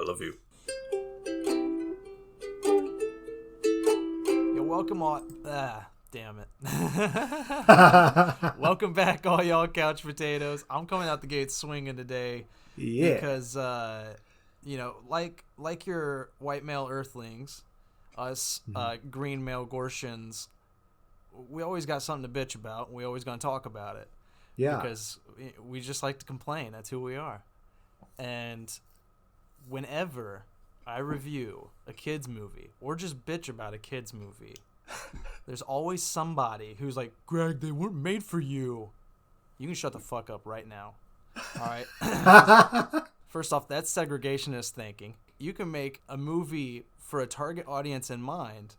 love you. Yo, welcome all. Damn it. Welcome back, all y'all couch potatoes. I'm coming out the gate swinging today. Yeah. Because, like your white male earthlings, us green male Gortians, we always got something to bitch about. We always going to talk about it. Yeah. Because we just like to complain. That's who we are. And whenever I review a kid's movie or just bitch about a kid's movie, there's always somebody who's like, Greg, they weren't made for you. You can shut the fuck up right now. All right? First off, that's segregationist thinking. You can make a movie for a target audience in mind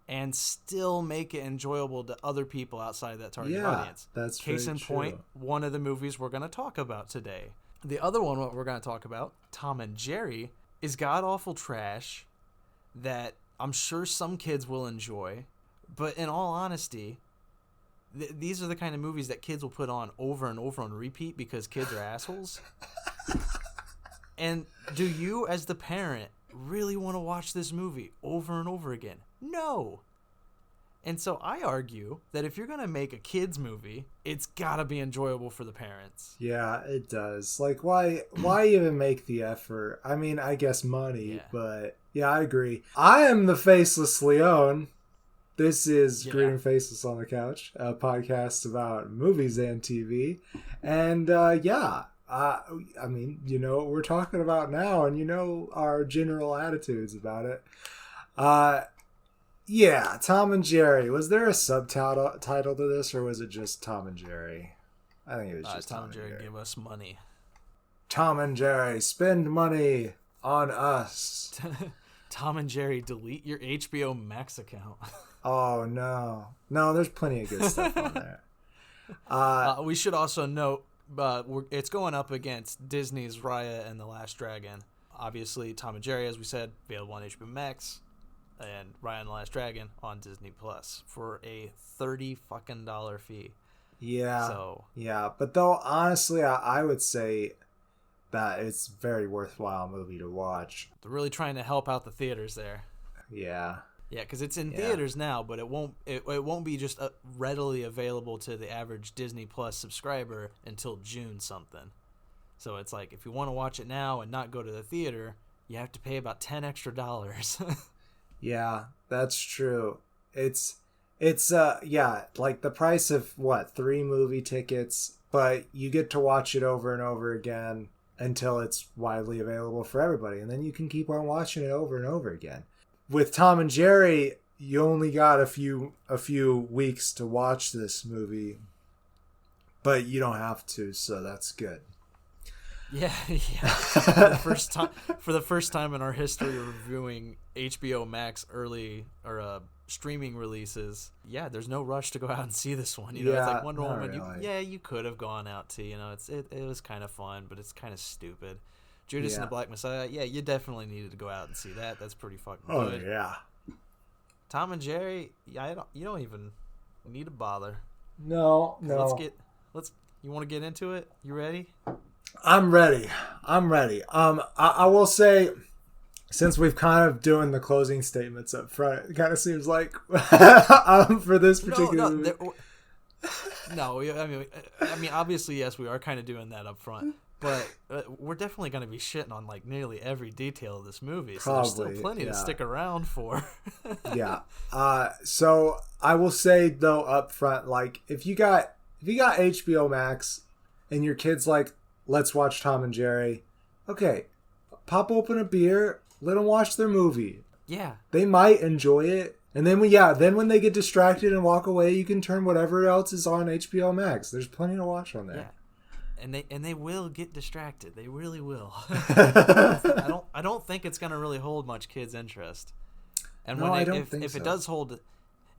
and still make it enjoyable to other people outside of that target audience. That's Case very in point, true. one of the movies we're going to talk about today. The other one what we're going to talk about, Tom and Jerry, is god-awful trash that I'm sure some kids will enjoy. But in all honesty, these are the kind of movies that kids will put on over and over on repeat because kids are assholes. And do you, as the parent, really want to watch this movie over and over again? No. And so I argue that if you're going to make a kids movie, it's got to be enjoyable for the parents. Yeah, it does. Like, why even make the effort? I mean, I guess money, but yeah, I agree. I am the Faceless Leon. This is Green and Faceless on the Couch, a podcast about movies and TV. And I mean, you know what we're talking about now, and you know our general attitudes about it. Yeah, Tom and Jerry. Was there a subtitle to this, or was it just Tom and Jerry? I think it was just Tom and Jerry. Give us money. Tom and Jerry, spend money on us. Tom and Jerry, delete your HBO Max account. Oh, no. No, there's plenty of good stuff on there. We should also note, it's going up against Disney's Raya and the Last Dragon. Obviously, Tom and Jerry, as we said, available on HBO Max, and Raya and the Last Dragon on Disney Plus for a $30 fucking fee. Yeah. Yeah, but though, honestly, I would say that it's a very worthwhile movie to watch. They're really trying to help out the theaters there. Yeah. Yeah, because it's in theaters now, but it won't be just readily available to the average Disney Plus subscriber until June something. So it's like, if you want to watch it now and not go to the theater, you have to pay about $10 extra. Yeah, that's true. It's like the price of 3 movie tickets, but you get to watch it over and over again until it's widely available for everybody, and then you can keep on watching it over and over again. With Tom and Jerry, you only got a few weeks to watch this movie, but you don't have to, so that's good. Yeah. For the first time in our history of reviewing HBO Max early or streaming releases, there's no rush to go out and see this one. It's like Wonder Woman. Really. You could have gone out to. It was kind of fun, but it's kind of stupid. Judas and the Black Messiah. Yeah, you definitely needed to go out and see that. That's pretty fucking good. Oh yeah. Tom and Jerry. Yeah, you don't even need to bother. No. You want to get into it? You ready? I'm ready. I will say, since we've kind of doing the closing statements up front, it kind of seems like for this particular movie. I mean, obviously, yes, we are kind of doing that up front, but we're definitely going to be shitting on like nearly every detail of this movie. So there's still plenty to stick around for. Yeah. So I will say though up front, like if you got HBO Max and your kid's like, let's watch Tom and Jerry. Okay, pop open a beer, let them watch their movie. Yeah. They might enjoy it. And then when they get distracted and walk away, you can turn whatever else is on HBO Max. There's plenty to watch on there. Yeah. And they will get distracted. They really will. I don't think it's going to really hold much kids' interest. And if it does hold,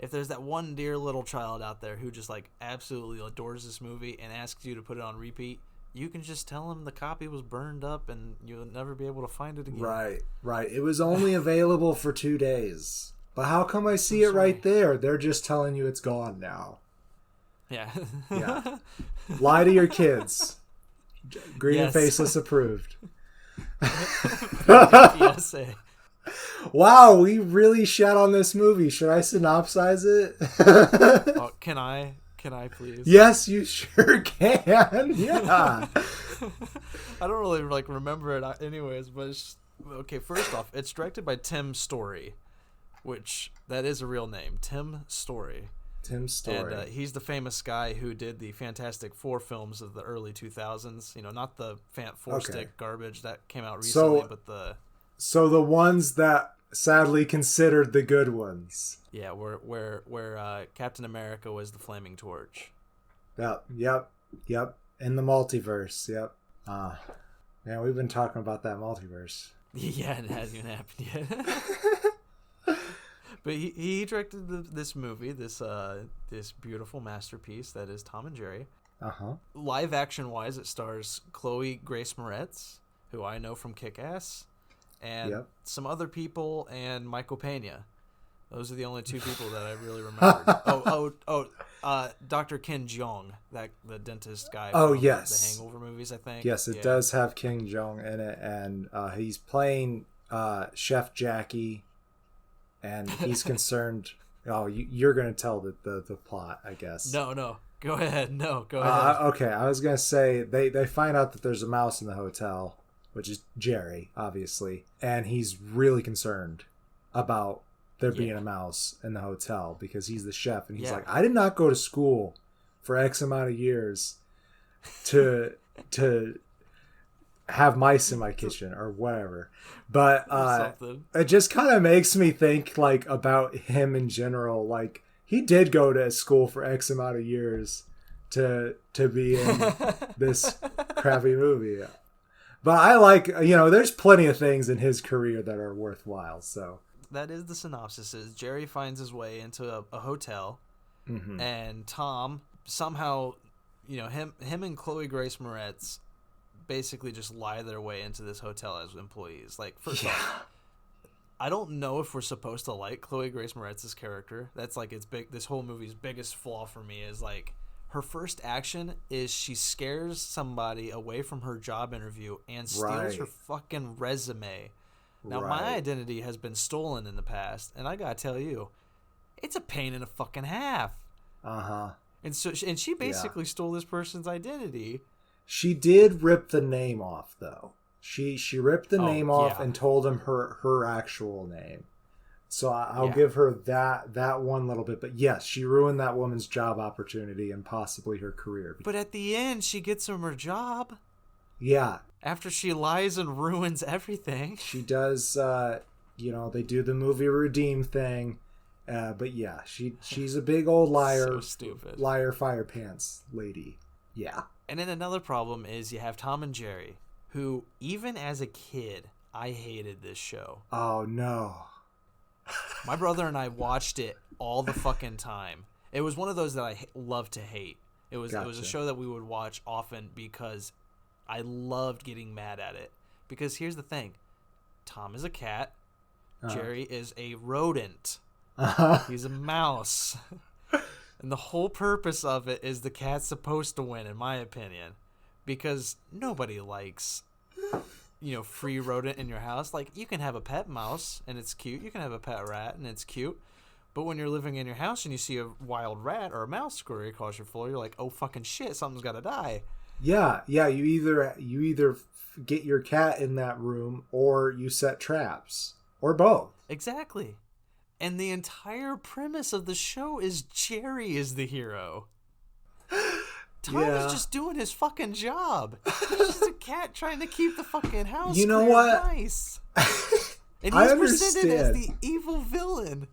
if there's that one dear little child out there who just like absolutely adores this movie and asks you to put it on repeat, you can just tell them the copy was burned up and you'll never be able to find it again. Right. It was only available for 2 days. But how come I see it right there? They're just telling you it's gone now. Yeah. Lie to your kids. Green and Faceless approved. PSA. Wow, we really shat on this movie. Should I synopsize it? Oh, can I? Can I please? Yes, you sure can. Yeah. I don't really remember it anyways, but okay. First off, it's directed by Tim Story, which that is a real name, Tim Story. Tim Story. And he's the famous guy who did the Fantastic Four films of the early 2000s. Not the four-stick garbage that came out recently, but the... So the ones that sadly considered the good ones. Yeah, where Captain America was the flaming torch. Yep. In the multiverse, yep. Man, we've been talking about that multiverse. Yeah, it hasn't even happened yet. But he directed this movie, this beautiful masterpiece that is Tom and Jerry. Uh-huh. Live action wise, it stars Chloe Grace Moretz, who I know from Kick-Ass, and some other people, and Michael Pena. Those are the only two people that I really remembered. Dr. Ken Jeong, the dentist guy from the Hangover movies, I think. Yes, it does have King Jeong in it, and he's playing Chef Jackie, and he's concerned... Oh, you're going to tell the plot, I guess. No. Go ahead. Go ahead. Okay, I was going to say, they find out that there's a mouse in the hotel, which is Jerry, obviously, and he's really concerned about there being a mouse in the hotel because he's the chef, and he's like, I did not go to school for X amount of years to have mice in my kitchen or whatever. But it just kind of makes me think about him in general. Like, he did go to school for X amount of years to be in this crappy movie. But I there's plenty of things in his career that are worthwhile. So that is the synopsis. Is Jerry finds his way into a hotel, and Tom somehow, him and Chloe Grace Moretz basically just lie their way into this hotel as employees. First off, I don't know if we're supposed to like Chloe Grace Moretz's character. That's this whole movie's biggest flaw for me is her first action is she scares somebody away from her job interview and steals her fucking resume. Now, my identity has been stolen in the past, and I gotta tell you, it's a pain in the fucking half. Uh-huh. And she basically stole this person's identity. She did rip the name off, though. She ripped the name off and told him her actual name. So I'll give her that one little bit. But yes, she ruined that woman's job opportunity and possibly her career. But at the end, she gets him her job. Yeah. After she lies and ruins everything. She does, they do the movie redeem thing. But yeah, she's a big old liar. So stupid. Liar fire pants lady. Yeah. And then another problem is you have Tom and Jerry, who, even as a kid, I hated this show. Oh, no. My brother and I watched it all the fucking time. It was one of those that I love to hate. It was a show that we would watch often because I loved getting mad at it. Because here's the thing. Tom is a cat. Jerry is a rodent. He's a mouse. And the whole purpose of it is the cat's supposed to win, in my opinion. Because nobody likes, free rodent in your house. You can have a pet mouse, and it's cute. You can have a pet rat, and it's cute. But when you're living in your house and you see a wild rat or a mouse scurry across your floor, you're like, oh, fucking shit, something's got to die. Yeah. You either get your cat in that room or you set traps. Or both. Exactly. And the entire premise of the show is Jerry is the hero. Tom is just doing his fucking job. He's just a cat trying to keep the fucking house nice. And he's presented as the evil villain.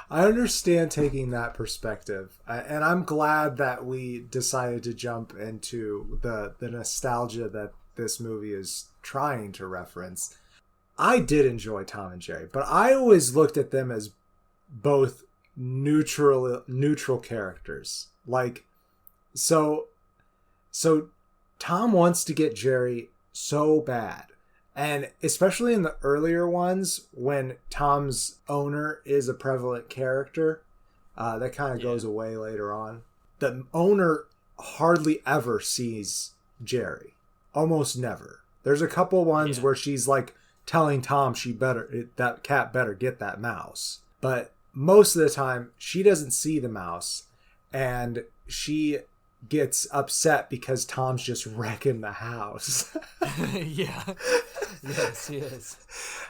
I understand taking that perspective. And I'm glad that we decided to jump into the nostalgia that this movie is trying to reference. I did enjoy Tom and Jerry, but I always looked at them as both neutral characters. So Tom wants to get Jerry so bad. And especially in the earlier ones, when Tom's owner is a prevalent character, that kind of goes away later on. The owner hardly ever sees Jerry. Almost never. There's a couple ones Yeah. where she's like telling Tom that cat better get that mouse. But most of the time, she doesn't see the mouse, and she gets upset because Tom's just wrecking the house. Yeah. Yes, he is.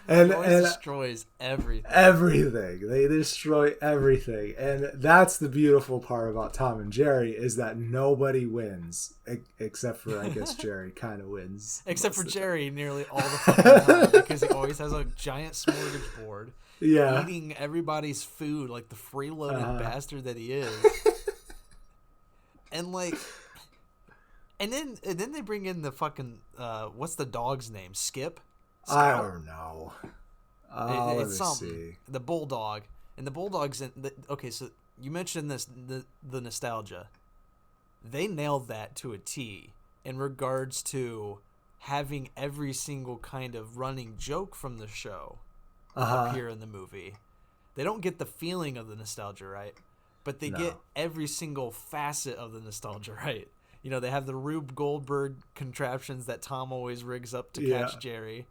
and He always and destroys everything. everything. They destroy everything. And that's the beautiful part about Tom and Jerry, is that nobody wins. Except for, I guess, Jerry kind of wins. Except for Jerry nearly all the fucking time, because he always has a giant smorgasbord. Yeah. Eating everybody's food like the freeloading bastard that he is. And like, and then they bring in the fucking what's the dog's name? Skip? I Scout? don't know. Let me It's something. see. The bulldog, and the bulldog's in. Okay, so you mentioned the nostalgia. They nailed that to a T in regards to having every single kind of running joke from the show appear in the movie. They don't get the feeling of the nostalgia right, but they get every single facet of the nostalgia right. You know, they have the Rube Goldberg contraptions that Tom always rigs up to catch Jerry.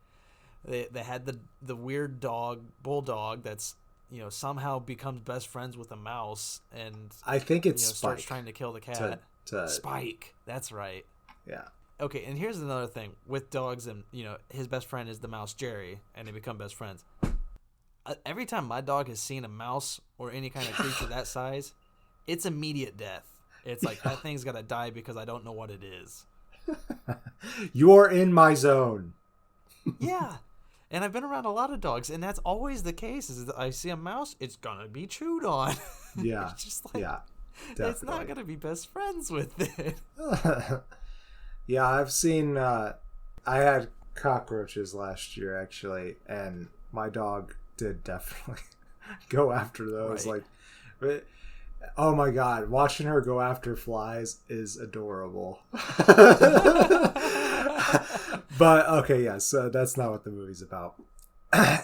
They had the weird bulldog that's, you know, somehow becomes best friends with a mouse, and I think it's starts Spike. trying to kill the cat. To Spike, that's right. Yeah. Okay, and here's another thing with dogs, and you know, his best friend is the mouse Jerry, and they become best friends. Every time my dog has seen a mouse or any kind of creature that size, it's immediate death. It's like, that thing's gotta die because I don't know what it is. You're in my zone. Yeah. And I've been around a lot of dogs, and that's always the case. Is that I see a mouse, it's gonna be chewed on. Yeah. It's just like, Yeah. it's not gonna be best friends with it. Yeah, I've seen. I had cockroaches last year, actually, and my dog did definitely go after those. Right. Like, oh my god, watching her go after flies is adorable. But okay, yeah, so that's not what the movie's about.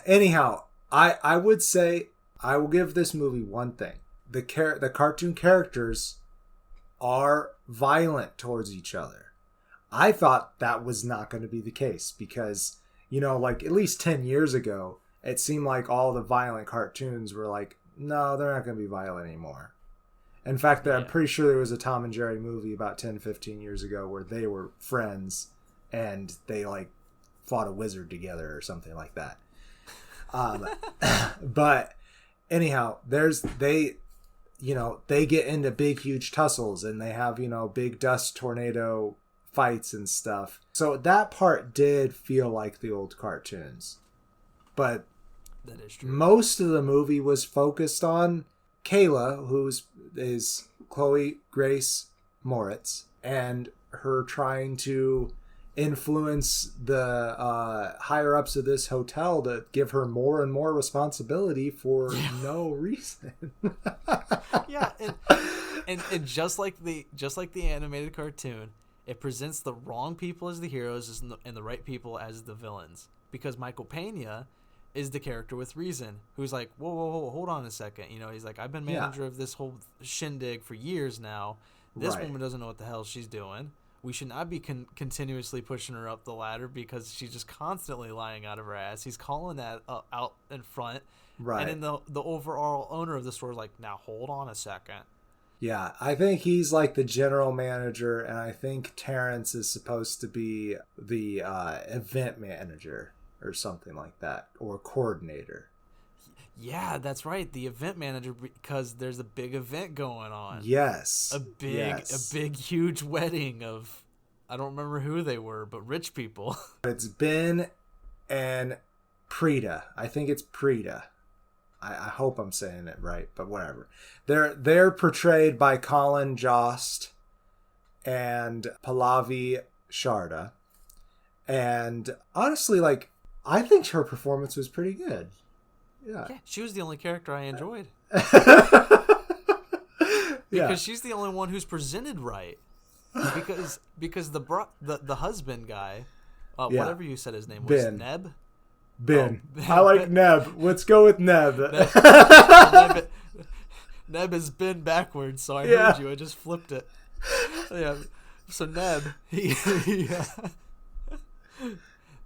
Anyhow, I would say I will give this movie one thing: the cartoon characters are violent towards each other. I thought that was not going to be the case because, you know, like at least 10 years ago, it seemed like all the violent cartoons were like, no, they're not going to be violent anymore. In fact, I'm pretty sure there was a Tom and Jerry movie about 10, 15 years ago where they were friends and they like fought a wizard together or something like that. But anyhow, they get into big, huge tussles, and they have, you know, big dust tornado fights and stuff. So that part did feel like the old cartoons. But That is true. most of the movie was focused on Kayla, is Chloe Grace Moritz, and her trying to influence the higher ups of this hotel to give her more and more responsibility for no reason. Yeah, and just like the animated cartoon, it presents the wrong people as the heroes and the right people as the villains. Because Michael Pena is the character with reason, who's like, whoa, hold on a second. You know, he's like, I've been manager of this whole shindig for years now. This woman doesn't know what the hell she's doing. We should not be continuously pushing her up the ladder because she's just constantly lying out of her ass. He's calling that out in front. Right. And then the overall owner of the store is like, now hold on a second. Yeah, I think he's like the general manager, and I think Terrence is supposed to be the event manager or something like that, or coordinator. Yeah, that's right. The event manager, because there's a big event going on. Yes. A big, huge wedding of, I don't remember who they were, but rich people. It's Ben and Prita. I think it's Prita. I hope I'm saying it right, but whatever. They're portrayed by Colin Jost and Pallavi Sharda. And honestly, like, I think her performance was pretty good. Yeah, she was the only character I enjoyed. Yeah. Because she's the only one who's presented right. Because the husband guy, whatever you said his name was, Ben. Neb? Ben. Oh, I like Neb. Let's go with Neb. Neb has been backwards, so I heard you. I just flipped it. Yeah. So Neb, he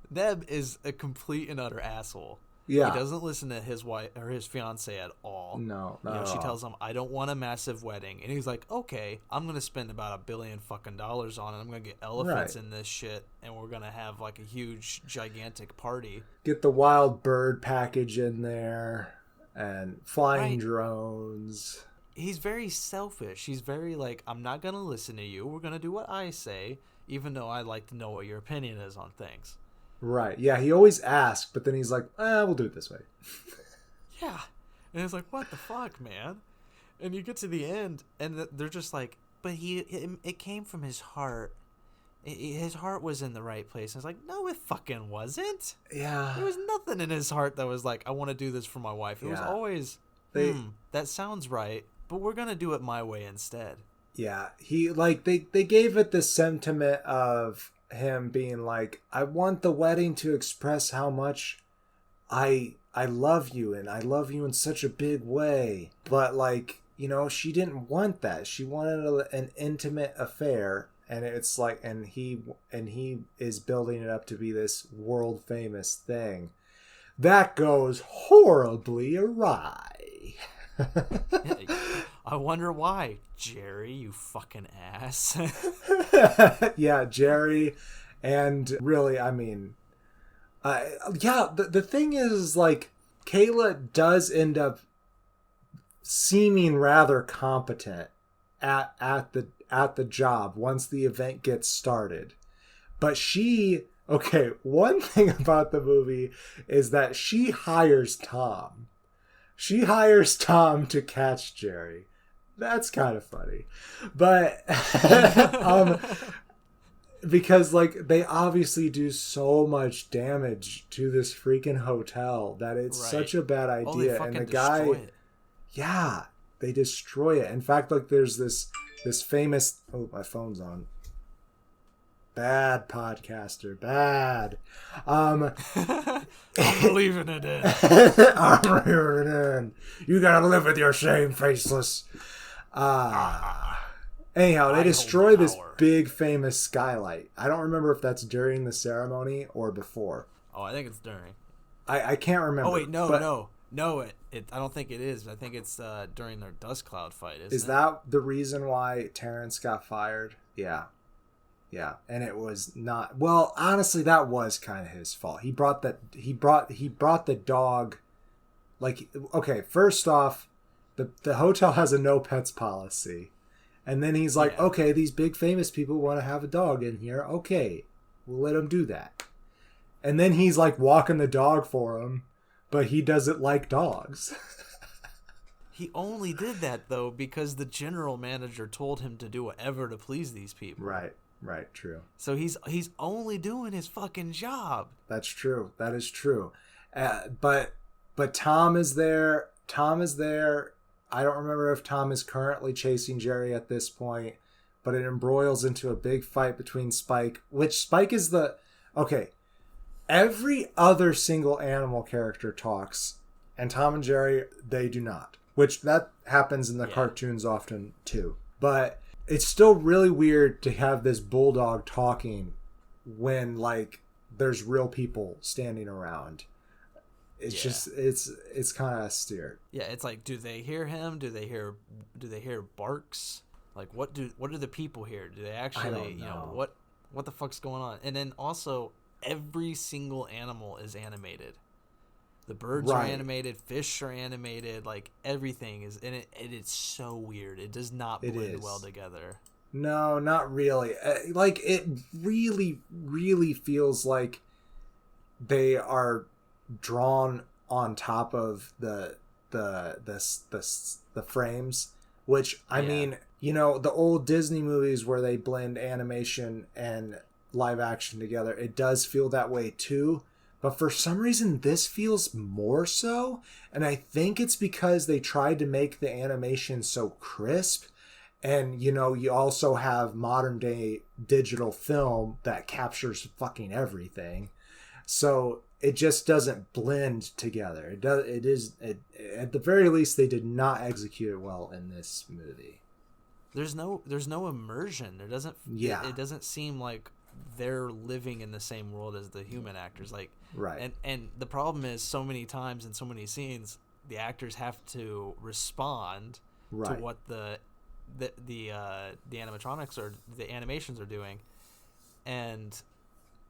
Neb is a complete and utter asshole. Yeah. He doesn't listen to his wife or his fiance at all. No, you not know, at she all. tells him, "I don't want a massive wedding," and he's like, "Okay, I'm gonna spend about $1 billion fucking dollars on it. I'm gonna get elephants Right. in this shit, and we're gonna have like a huge, gigantic party." Get the wild bird package in there and flying Right? drones. He's very selfish. He's very like, "I'm not gonna listen to you. We're gonna do what I say, even though I'd like to know what your opinion is on things." Right. Yeah, he always asks, but then he's like, we'll do it this way. Yeah. And it's like, what the fuck, man? And you get to the end, and they're just like, but it came from his heart. His heart was in the right place. And it's like, no, it fucking wasn't. Yeah. There was nothing in his heart that was like, I want to do this for my wife. It was always, that sounds right, but we're going to do it my way instead. Yeah. They gave it the sentiment of him being like, I want the wedding to express how much I love you, and I love you in such a big way. But like, you know, she didn't want that. She wanted an intimate affair, and it's like, and he is building it up to be this world famous thing that goes horribly awry. I wonder why, Jerry, you fucking ass. Yeah, Jerry, and really, I mean, the thing is, like, Kayla does end up seeming rather competent at the job once the event gets started. But one thing about the movie is that she hires Tom. She hires Tom to catch Jerry. That's kind of funny. But because like they obviously do so much damage to this freaking hotel that it's such a bad idea. And the guy, yeah, they destroy it. In fact, like there's this famous, oh, my phone's on. Bad podcaster, bad. I'm leaving it in. I'm leaving it in. You gotta live with your shame, faceless. Anyhow, they destroy this big famous skylight. I don't remember if that's during the ceremony or before. Oh, I think it's during. I can't remember. Oh wait, no. I don't think it is. I think it's during their dust cloud fight. Is that the reason why Terrence got fired? Yeah, and it was not. Well, honestly, that was kind of his fault. He brought the dog. Like, okay, first off, the hotel has a no pets policy. And then he's like, okay, these big famous people want to have a dog in here. Okay, we'll let them do that. And then he's like walking the dog for him, but he doesn't like dogs. He only did that, though, because the general manager told him to do whatever to please these people. Right, true. So he's only doing his fucking job. That's true. That is true. But Tom is there. I don't remember if Tom is currently chasing Jerry at this point, but it embroils into a big fight between Spike, which Spike is the... Okay, every other single animal character talks, and Tom and Jerry, they do not. Which, that happens in the cartoons often, too. But it's still really weird to have this bulldog talking when, like, there's real people standing around. It's just it's kind of austere. Yeah, it's like, do they hear him? Do they hear barks? Like, what do the people hear? Do they actually, I don't know. What the fuck's going on? And then also, every single animal is animated. The birds are animated, fish are animated, like everything is, and it's so weird. It does not blend well together. No, not really. Like, it really, really feels like they are drawn on top of the frames, which I mean, you know, the old Disney movies where they blend animation and live action together, it does feel that way too, but for some reason this feels more so, and I think it's because they tried to make the animation so crisp. And, you know, you also have modern day digital film that captures fucking everything, so it just doesn't blend together. It does. At the very least, they did not execute it well in this movie. There's no immersion. There doesn't. Yeah. It doesn't seem like they're living in the same world as the human actors. Like, Right. And the problem is, so many times in so many scenes, the actors have to respond to Right. what the animatronics or the animations are doing, and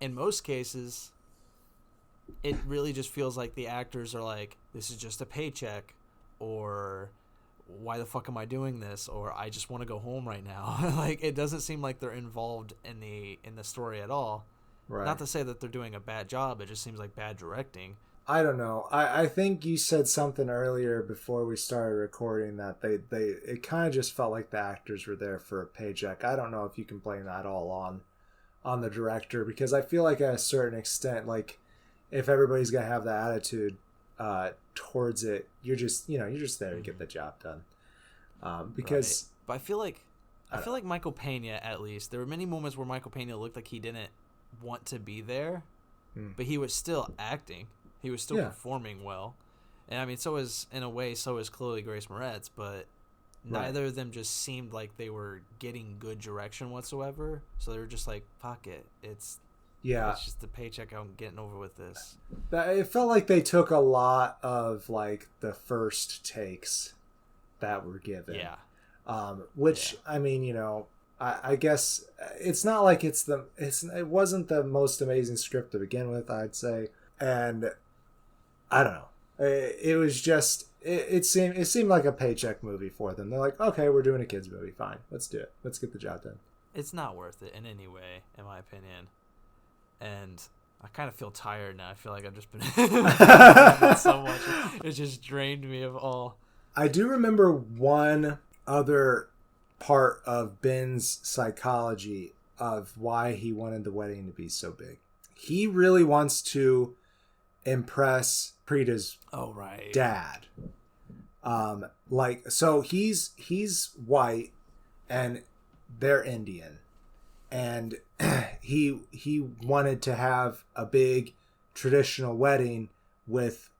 in most cases, it really just feels like the actors are like, this is just a paycheck, or why the fuck am I doing this, or I just want to go home right now. Like, it doesn't seem like they're involved in the story at all. Right. Not to say that they're doing a bad job, it just seems like bad directing. I don't know. I think you said something earlier before we started recording that they it kind of just felt like the actors were there for a paycheck. I don't know if you can blame that all on the director, because I feel like at a certain extent, like, if everybody's gonna have that attitude towards it, you're just there to get the job done. Because right. But I feel like Michael Pena, at least, there were many moments where Michael Pena looked like he didn't want to be there, but he was still acting. He was still performing well. And I mean, so is Chloe Grace Moretz, but neither of them just seemed like they were getting good direction whatsoever. So they were just like, fuck it. It's just the paycheck. I'm getting over with this. It felt like they took a lot of, like, the first takes that were given. Yeah. Which, I mean, I guess it's not like it wasn't the most amazing script to begin with, I'd say. And I don't know. It was just, it seemed like a paycheck movie for them. They're like, okay, we're doing a kids movie. Fine. Let's do it. Let's get the job done. It's not worth it in any way, in my opinion. And I kind of feel tired now. I feel like I've just been so much. It just drained me of all. I do remember one other part of Ben's psychology of why he wanted the wedding to be so big. He really wants to impress Preeta's dad. So he's white and they're Indian. And he wanted to have a big traditional wedding with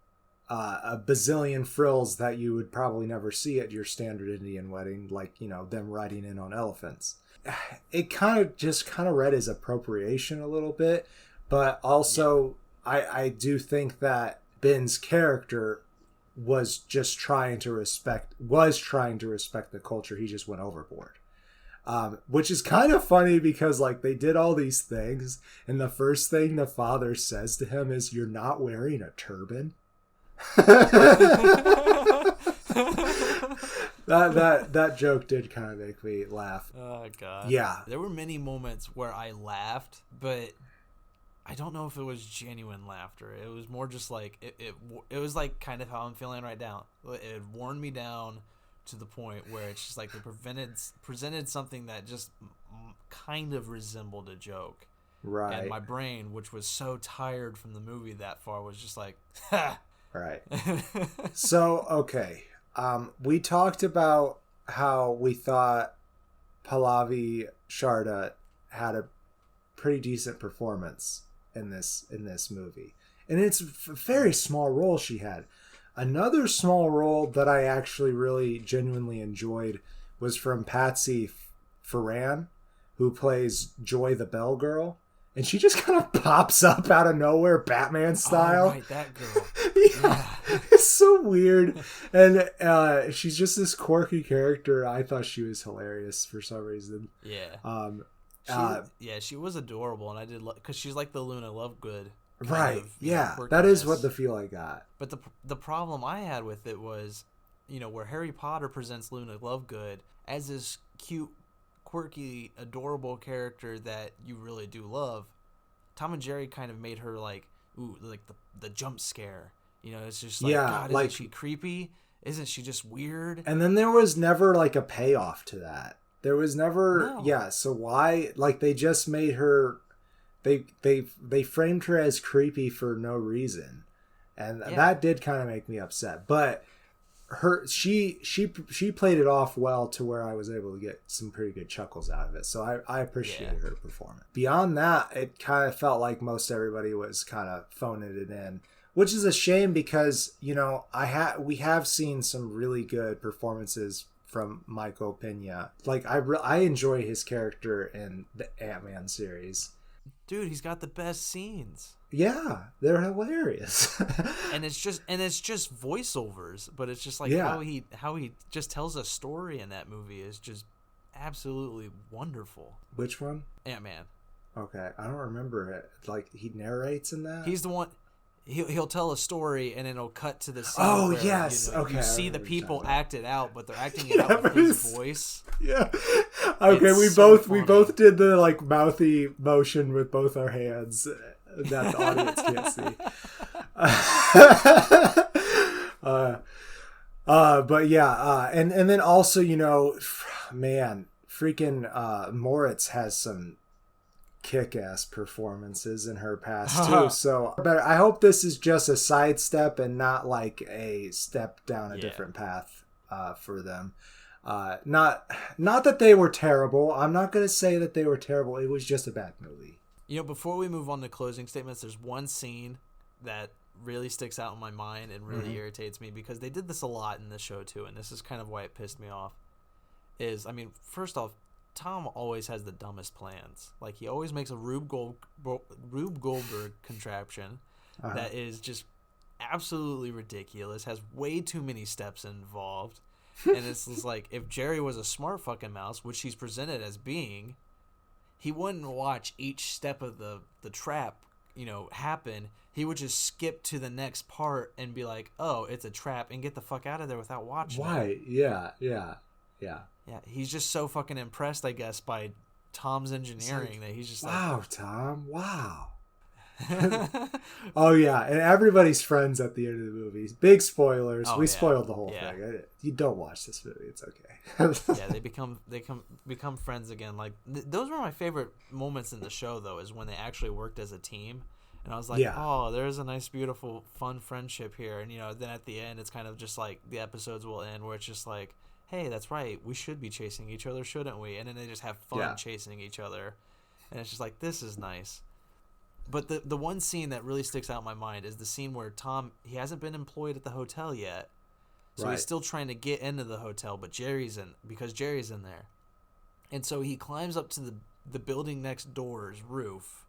a bazillion frills that you would probably never see at your standard Indian wedding, like, them riding in on elephants. It kind of read as appropriation a little bit, but also I do think that Ben's character was trying to respect the culture. He just went overboard. Which is kind of funny because, like, they did all these things, and the first thing the father says to him is, "You're not wearing a turban." that joke did kind of make me laugh. Oh god. Yeah. There were many moments where I laughed, but I don't know if it was genuine laughter. It was more just like it was like kind of how I'm feeling right now. It had worn me down to the point where it's just like they presented something that just kind of resembled a joke. Right. And my brain, which was so tired from the movie that far, was just like, ha! Right. So, okay. We talked about how we thought Pallavi Sharda had a pretty decent performance in this movie. And it's a very small role she had. Another small role that I actually really genuinely enjoyed was from Patsy Ferran, who plays Joy the Bell Girl. And she just kind of pops up out of nowhere, Batman style. Oh, right, that girl. Yeah. It's so weird. And she's just this quirky character. I thought she was hilarious for some reason. Yeah. She was adorable, and I did because she's like the Luna Lovegood. Right. Yeah. That is what the feel I got. But the problem I had with it was, where Harry Potter presents Luna Lovegood as this cute, quirky, adorable character that you really do love, Tom and Jerry kind of made her like the jump scare. It's just like, God, isn't she creepy? Isn't she just weird? And then there was never like a payoff to that. There was never. No. Yeah. So why? Like, they just made her. They framed her as creepy for no reason, and that did kind of make me upset. But she played it off well to where I was able to get some pretty good chuckles out of it. So I appreciated her performance. Beyond that, it kind of felt like most everybody was kind of phoning it in, which is a shame because we have seen some really good performances from Michael Pena. Like, I enjoy his character in the Ant-Man series. Dude, he's got the best scenes. Yeah, they're hilarious. And it's just voiceovers, but it's just like how he just tells a story in that movie is just absolutely wonderful. Which one? Ant-Man. Okay, I don't remember it. Like, he narrates in that? He's the one. He'll tell a story and it'll cut to the scene. Oh, where, yes. Okay. You see the people act it out, but they're acting it out with his voice. Yeah. Okay, It's we funny. both did the like mouthy motion with both our hands that the audience can't see. But yeah, and then also, man, freaking Moritz has some kick-ass performances in her past too. So I hope this is just a sidestep and not like a step down a different path for them. Not that they were terrible. I'm not going to say that they were terrible. It was just a bad movie. Before we move on to closing statements, there's one scene that really sticks out in my mind and really irritates me because they did this a lot in this show too, and this is kind of why it pissed me off. First off, Tom always has the dumbest plans. Like, he always makes a Rube Goldberg contraption that is just absolutely ridiculous, has way too many steps involved, and it's just like, if Jerry was a smart fucking mouse, which he's presented as being, he wouldn't watch each step of the trap, happen. He would just skip to the next part and be like, oh, it's a trap, and get the fuck out of there without watching it. Yeah. Yeah, he's just so fucking impressed, I guess, by Tom's engineering that he's just wow, Tom, wow. Oh, yeah, and everybody's friends at the end of the movie. Big spoilers. We spoiled the whole thing. You don't watch this movie. It's okay. Yeah, they become friends again. Like, those were my favorite moments in the show, though, is when they actually worked as a team. And I was like, oh, there's a nice, beautiful, fun friendship here. And, then at the end, it's kind of just like the episodes will end where it's just like, hey, that's right, we should be chasing each other, shouldn't we? And then they just have fun chasing each other. And it's just like, this is nice. But the one scene that really sticks out in my mind is the scene where Tom, he hasn't been employed at the hotel yet. So he's still trying to get into the hotel, but Jerry's in there. And so he climbs up to the building next door's roof.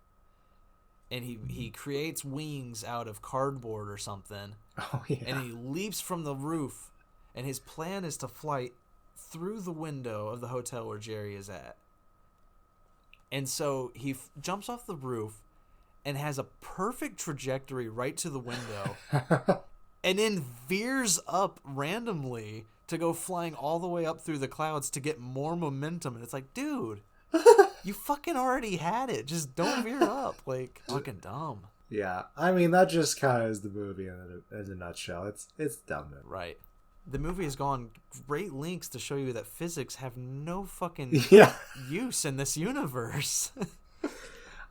And he creates wings out of cardboard or something. Oh, yeah. And he leaps from the roof. And his plan is to fly through the window of the hotel where Jerry is at. And so he jumps off the roof and has a perfect trajectory right to the window. And then veers up randomly to go flying all the way up through the clouds to get more momentum. And it's like, dude, you fucking already had it. Just don't veer up. Like, fucking dumb. Yeah. That just kind of is the movie in a nutshell. It's dumb. Right. The movie has gone great lengths to show you that physics have no fucking use in this universe.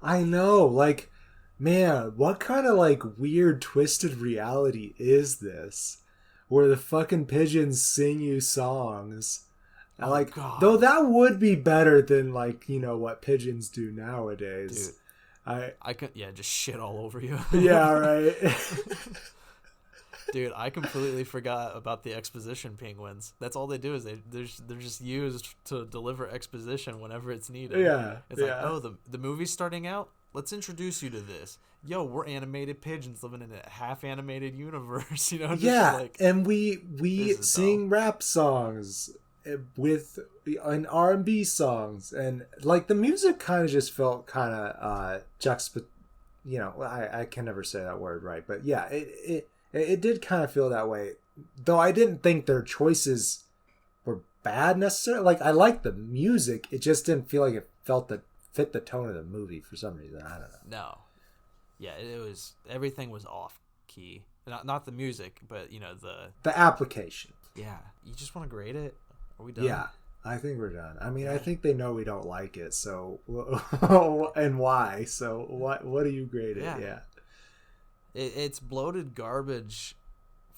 I know. Like, man, what kind of like weird twisted reality is this? Where the fucking pigeons sing you songs. God. Though that would be better than like, what pigeons do nowadays. Dude, I could just shit all over you. Yeah, right. Dude, I completely forgot about the exposition penguins. That's all they do is they're just used to deliver exposition whenever it's needed. Yeah. It's like, oh, the movie's starting out? Let's introduce you to this. Yo, we're animated pigeons living in a half-animated universe, and we sing rap songs with and R&B songs, and like the music kind of just felt kind of I can never say that word right, but yeah, it did kind of feel that way, though I didn't think their choices were bad necessarily. Like, I liked the music, it just didn't feel like it fit the tone of the movie for some reason. I don't know. No. Yeah, everything was off key. Not the music, but the application. Yeah. You just want to grade it? Are we done? Yeah, I think we're done. I think they know we don't like it, so and why? So what do you grade it? Yeah. It's bloated garbage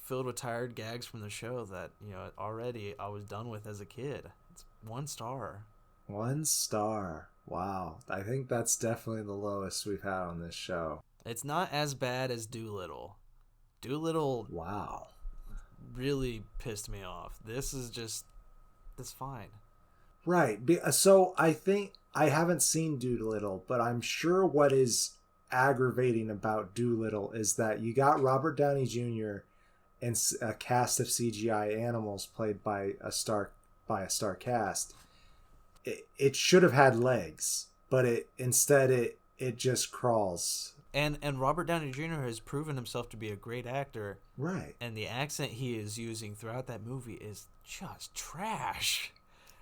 filled with tired gags from the show that, already I was done with as a kid. It's 1 star. 1 star. Wow. I think that's definitely the lowest we've had on this show. It's not as bad as Doolittle. Doolittle, wow, really pissed me off. This is just, that's fine. Right. So I think I haven't seen Doolittle, but I'm sure what is aggravating about Doolittle is that you got Robert Downey Jr. and a cast of CGI animals played by a star cast. It should have had legs, but it just crawls. And Robert Downey Jr. has proven himself to be a great actor. Right. And the accent he is using throughout that movie is just trash.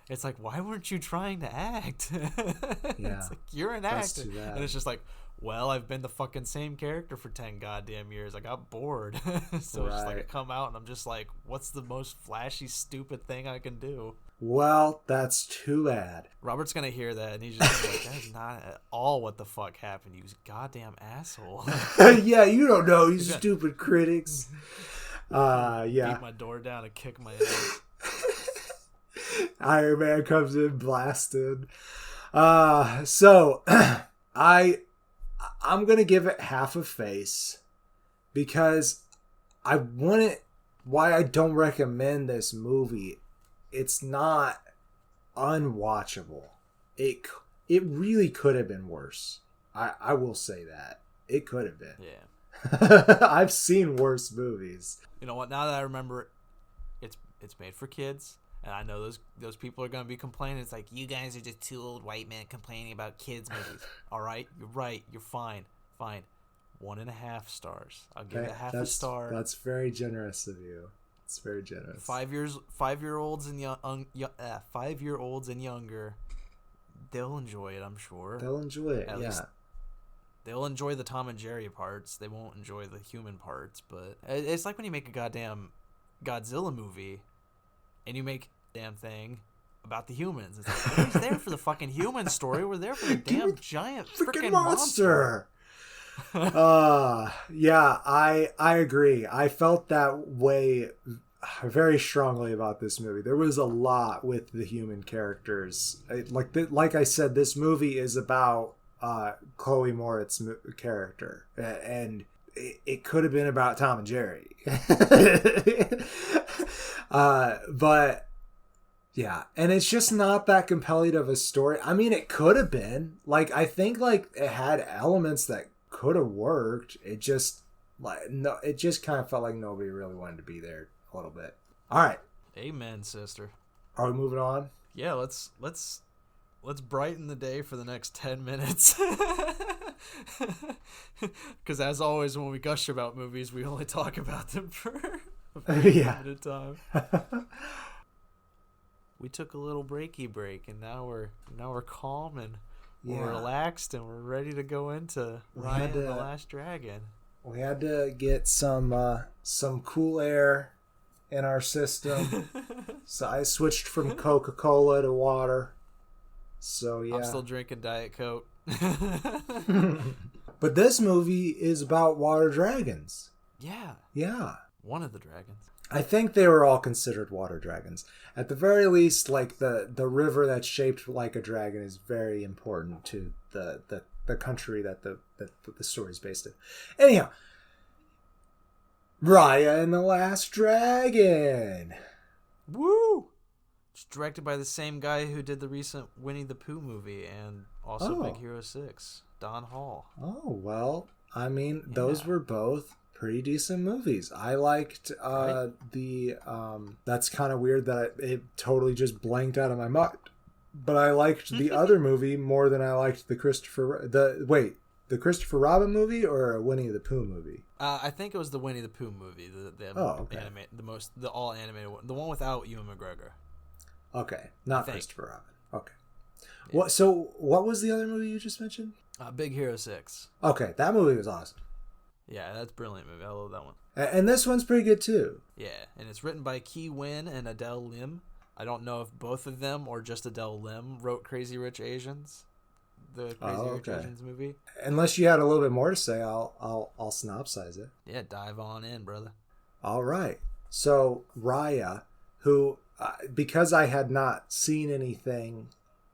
It's like, why weren't you trying to act? Yeah. It's like, you're an actor. And it's just like, well, I've been the fucking same character for 10 goddamn years. I got bored. So it's just like I come out and I'm just like, what's the most flashy, stupid thing I can do? Well, that's too bad. Robert's going to hear that and he's just like, that is not at all what the fuck happened, you goddamn asshole. Yeah, you don't know, you stupid critics. Yeah. Beat my door down and kick my ass. Iron Man comes in blasted. So I'm gonna give it half a face because why I don't recommend this movie. It's not unwatchable. It really could have been worse. I will say that it could have been. Yeah. I've seen worse movies. You know what? Now that I remember, it's made for kids. And I know those people are going to be complaining. It's like, you guys are just two old white men complaining about kids' movies. All right? You're right. You're fine. Fine. 1.5 stars. I'll give it half a star. That's very generous of you. It's very generous. 5-year-olds and 5-year-olds and younger, they'll enjoy it, I'm sure. They'll enjoy it, At least they'll enjoy the Tom and Jerry parts. They won't enjoy the human parts. But it's like when you make a goddamn Godzilla movie and you make a damn thing about the humans. It's like, nobody's there for the fucking human story. We're there for the damn giant freaking monster. Yeah, I agree. I felt that way very strongly about this movie. There was a lot with the human characters. Like I said, this movie is about Chloe Moretz's character, and it could have been about Tom and Jerry. But yeah, and it's just not that compelling of a story. I mean, it could have been. Like, I think like it had elements that could have worked. It just kind of felt like nobody really wanted to be there a little bit. All right. Amen, sister. Are we moving on? Yeah, let's brighten the day for the next 10 minutes. Because as always, when we gush about movies, we only talk about them for a limited time. We took a little breaky break, and now we're calm and we're relaxed, and we're ready to go into Raya and the Last Dragon. We had to get some cool air in our system, so I switched from Coca-Cola to water. So yeah, I'm still drinking Diet Coke. But this movie is about water dragons. Yeah. One of the dragons. I think they were all considered water dragons. At the very least, like the river that's shaped like a dragon is very important to the country that the story is based in. Anyhow, Raya and the Last Dragon. Woo! It's directed by the same guy who did the recent Winnie the Pooh movie and also Big Hero 6, Don Hall. Oh, well, I mean, those were both pretty decent movies. I liked that's kind of weird that it totally just blanked out of my mind. But I liked the other movie more than I liked the Christopher Robin movie or a Winnie the Pooh movie? I think it was the Winnie the Pooh movie, the all animated one, the one without Ewan McGregor. Okay, not Christopher Robin. Okay. Yeah. What was the other movie you just mentioned? Big Hero 6. Okay, that movie was awesome. Yeah, that's a brilliant movie. I love that one. And this one's pretty good too. Yeah, and it's written by Ki Win and Adele Lim. I don't know if both of them or just Adele Lim wrote Crazy Rich Asians, the Crazy Rich Asians movie. Unless you had a little bit more to say, I'll synopsize it. Yeah, dive on in, brother. All right. So Raya, who because I had not seen anything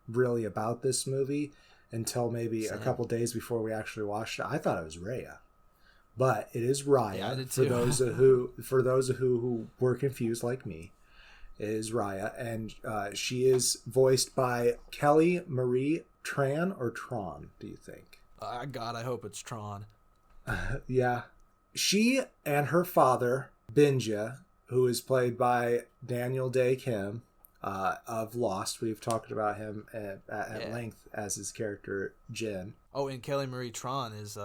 really about this movie until maybe a couple days before we actually watched it, I thought it was Raya. But it is Raya, yeah, I did too. for those who were confused like me. is Raya, and she is voiced by Kelly Marie Tran or Tron, do you think? God, I hope it's Tron. Yeah. She and her father, Binja, who is played by Daniel Day Kim of Lost. We've talked about him at length as his character, Jin. Oh, and Kelly Marie Tron is...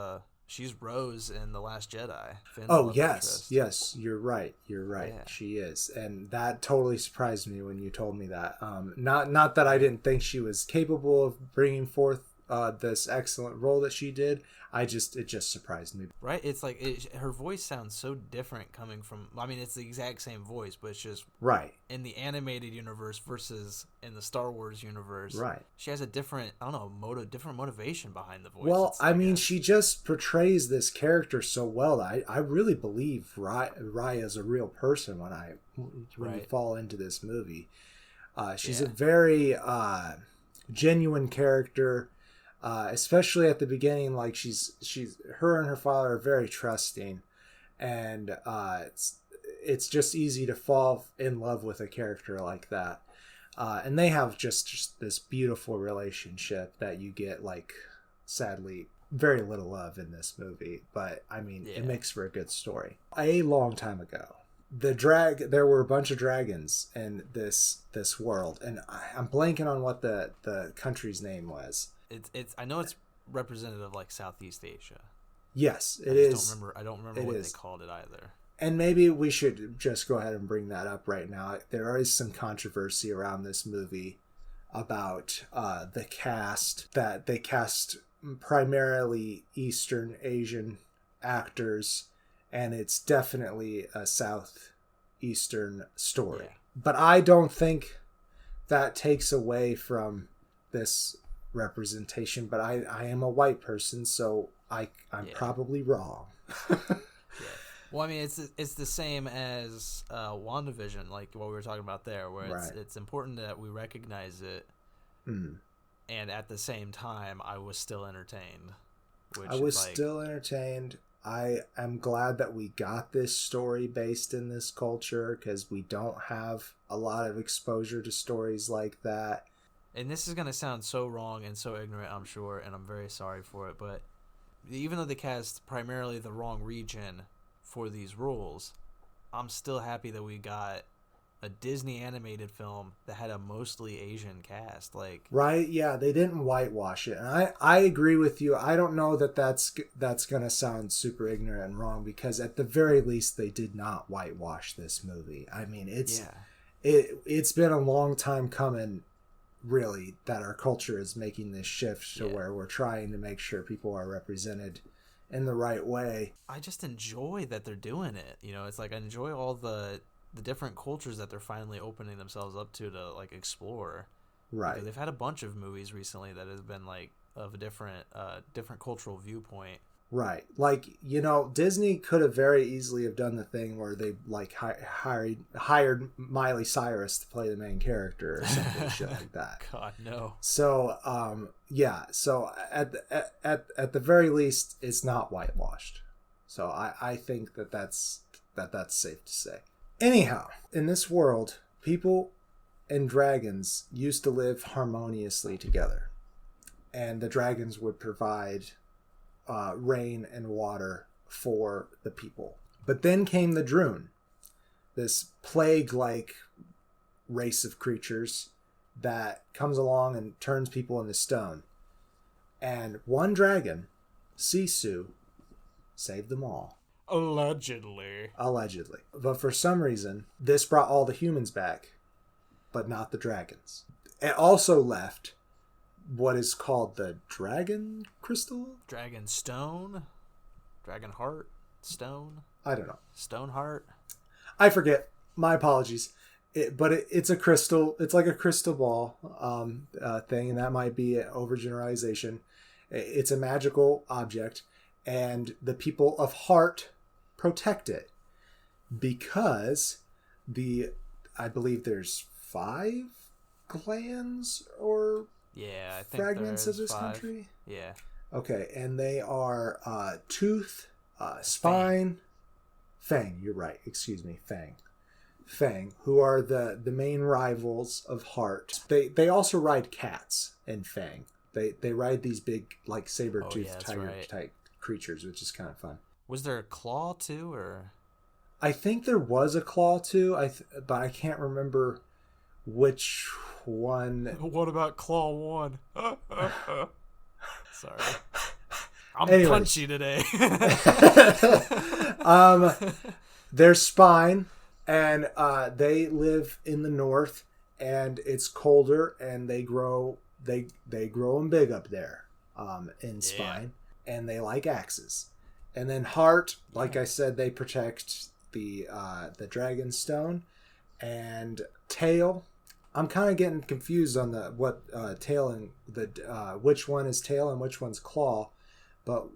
she's Rose in The Last Jedi. Finn's Oh, love yes. interest. Yes, you're right. You're right. Yeah. She is. And that totally surprised me when you told me that. Not that I didn't think she was capable of bringing forth this excellent role that she did. It just surprised me. Right? It's like her voice sounds so different coming from... I mean, it's the exact same voice, but it's just... Right. In the animated universe versus in the Star Wars universe. Right. She has a different, I don't know, different motivation behind the voice. Well, I mean, she just portrays this character so well that I really believe Raya is a real person when you fall into this movie. She's a very genuine character. Especially at the beginning, like her and her father are very trusting, and it's just easy to fall in love with a character like that, and they have just this beautiful relationship that you get, like, sadly very little of in this movie, but I mean, it makes for a good story. A long time ago, there were a bunch of dragons in this world, and I'm blanking on what the country's name was. It's I know it's representative of, like, Southeast Asia. Yes, it is. I don't remember what they called it either. And maybe we should just go ahead and bring that up right now. There is some controversy around this movie about the cast, that they cast primarily Eastern Asian actors, and it's definitely a Southeastern story. Yeah. But I don't think that takes away from this representation, but I am a white person, so I'm probably wrong. Well, I mean, it's the same as WandaVision, like what we were talking about there, where it's important that we recognize it, and at the same time, I was still entertained. Still entertained. I am glad that we got this story based in this culture, because we don't have a lot of exposure to stories like that. And this is going to sound so wrong and so ignorant, I'm sure, and I'm very sorry for it, but even though they cast primarily the wrong region for these roles, I'm still happy that we got a Disney animated film that had a mostly Asian cast. Like, right, yeah, they didn't whitewash it. And I agree with you. I don't know that's going to sound super ignorant and wrong, because at the very least they did not whitewash this movie. I mean, it's been a long time coming, really, that our culture is making this shift to where we're trying to make sure people are represented in the right way. I just enjoy that they're doing it. You know, it's like I enjoy all the different cultures that they're finally opening themselves up to like explore. Right. Because they've had a bunch of movies recently that has been like of a different cultural viewpoint. Right. Like, you know, Disney could have very easily have done the thing where they like hired Miley Cyrus to play the main character or something shit like that. God, no. So, so at the very least, it's not whitewashed. So I think that's safe to say. Anyhow, in this world, people and dragons used to live harmoniously together, and the dragons would provide rain and water for the people. But then came the Droon, this plague-like race of creatures that comes along and turns people into stone. And one dragon, Sisu, saved them all. Allegedly. But for some reason, this brought all the humans back, but not the dragons. It also left what is called the dragon crystal? Dragon stone? Dragon heart? Stone? I don't know. Stone heart? I forget. My apologies. It's a crystal. It's like a crystal ball thing, and that might be an overgeneralization. It's a magical object, and the people of Heart protect it because I believe there's 5 clans or I think fragments of this 5. country. Yeah. Okay, and they are Tooth, Spine, Fang. You're right. Excuse me, Fang. Fang, who are the main rivals of Heart. They also ride cats in Fang. They ride these big like saber-toothed tiger type creatures, which is kind of fun. Was there a claw too, or? I think there was a claw too. But I can't remember which one. What about Claw 1? Sorry. I'm punchy today. Their spine, and they live in the north, and it's colder, and they grow them big up there in spine, and they like axes. And then Heart, like I said, they protect the dragon stone, and Tail. I'm kind of getting confused on what Tail and which one is Tail and which one's Claw, but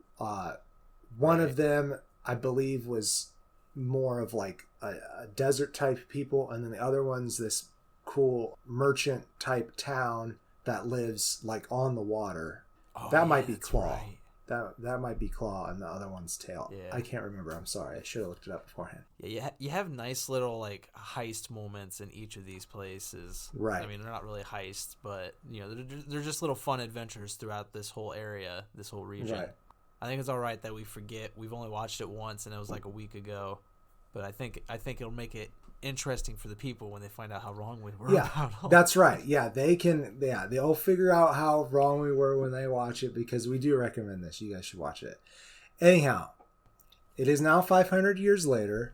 one of them I believe was more of like a desert type people, and then the other one's this cool merchant type town that lives like on the water. That might be Claw. Right. That might be Claw, and the other one's Tail. Yeah. I can't remember. I'm sorry. I should have looked it up beforehand. Yeah, you have nice little like heist moments in each of these places. Right. I mean, they're not really heists, but they're just little fun adventures throughout this whole area, this whole region. Right. I think it's all right that we forget. We've only watched it once, and it was like a week ago. But I think it'll make it interesting for the people when they find out how wrong we were. Yeah, that's right. Yeah, they'll figure out how wrong we were when they watch it, because we do recommend this. You guys should watch it. Anyhow, it is now 500 years later,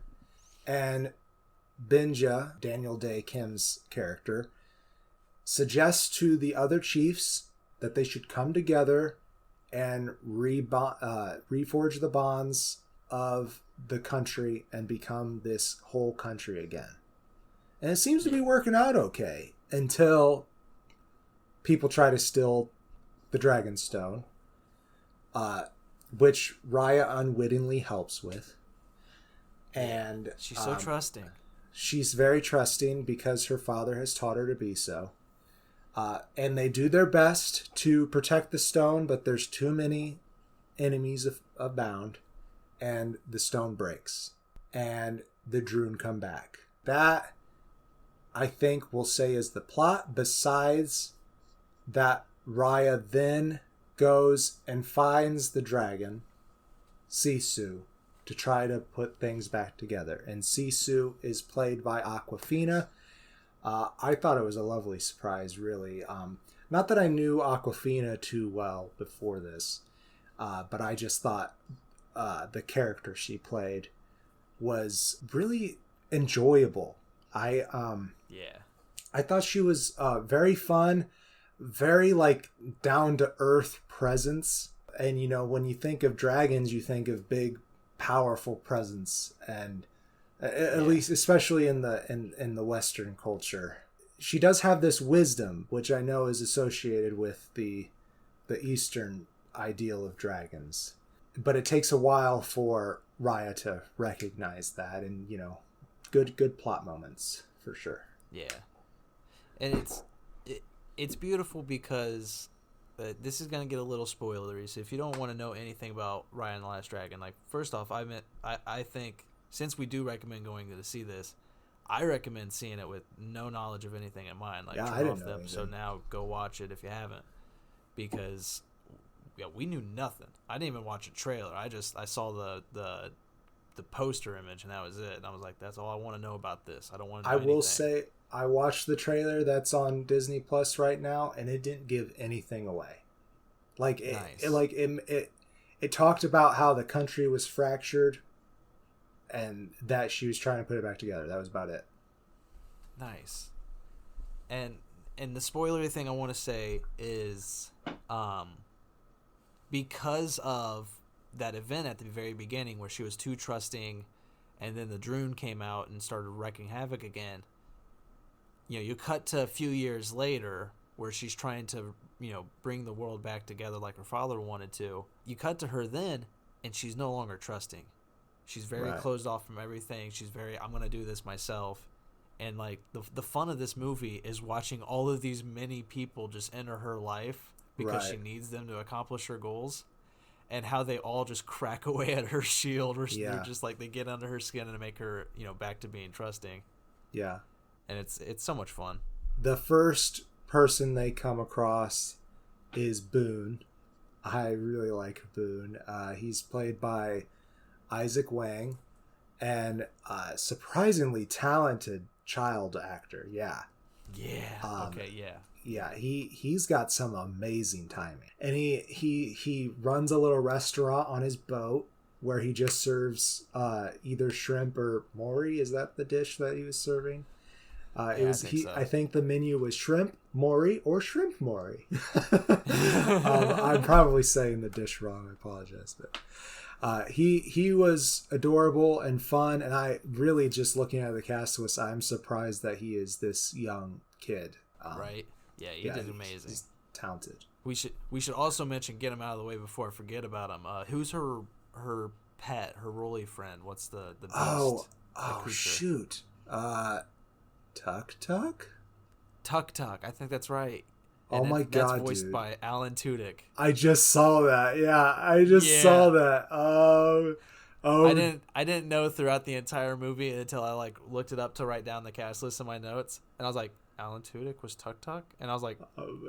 and Benja, Daniel Day Kim's character, suggests to the other chiefs that they should come together and reforge the bonds of the country and become this whole country again. And it seems to be working out okay until people try to steal the Dragonstone, which Raya unwittingly helps with. And she's so trusting. She's very trusting because her father has taught her to be so. And they do their best to protect the stone, but there's too many enemies abound, and the stone breaks, and the Droon come back. That, I think, we'll say is the plot, besides that Raya then goes and finds the dragon, Sisu, to try to put things back together. And Sisu is played by Awkwafina. I thought it was a lovely surprise, really. Not that I knew Awkwafina too well before this, but I just thought the character she played was really enjoyable. I thought she was very fun, very like down to earth presence. And when you think of dragons, you think of big, powerful presence, and at least especially in the Western culture, she does have this wisdom, which I know is associated with the Eastern ideal of dragons. But it takes a while for Raya to recognize that, and good plot moments for sure. Yeah, and it's beautiful because this is gonna get a little spoilery. So if you don't want to know anything about Raya and the Last Dragon, like first off, I think since we do recommend going to see this, I recommend seeing it with no knowledge of anything in mind. Like turn off the episode now, go watch it if you haven't, because. Yeah, we knew nothing. I didn't even watch a trailer. I saw the poster image, and that was it. And I was like, that's all I want to know about this. I don't want to know anything. I will say I watched the trailer that's on Disney Plus right now, and it didn't give anything away. Like it talked about how the country was fractured and that she was trying to put it back together. That was about it. Nice. And the spoilery thing I want to say is because of that event at the very beginning where she was too trusting, and then the Droon came out and started wrecking havoc again. You cut to a few years later where she's trying to, bring the world back together like her father wanted to. You cut to her then, and she's no longer trusting. She's very closed off from everything. She's very, I'm going to do this myself. And like the fun of this movie is watching all of these many people just enter her life because she needs them to accomplish her goals, and how they all just crack away at her shield, or they're just like, they get under her skin and make her, back to being trusting. Yeah. And it's so much fun. The first person they come across is Boone. I really like Boone. He's played by Isaac Wang, and surprisingly talented child actor. Yeah. Yeah. Okay. Yeah. Yeah, he's got some amazing timing, and he runs a little restaurant on his boat where he just serves either shrimp or mori. Is that the dish that he was serving? It was I think so. I think the menu was shrimp mori or shrimp mori. I'm probably saying the dish wrong. I apologize, but he was adorable and fun, and I really, just looking at the cast list, I'm surprised that he is this young kid. Right? Yeah, he did amazing. He's talented. We should also mention, get him out of the way before I forget about him. Who's her pet, her roly friend? What's the beast? Oh creature? Shoot. Tuk Tuk? Tuk Tuk, I think that's right. And my God, that's voiced dude. by Alan Tudyk. I just saw that. Yeah, I just saw that. Oh. I didn't know throughout the entire movie until I looked it up to write down the cast list in my notes, and I was like, Alan Tudyk was Tuk Tuk, and I was like,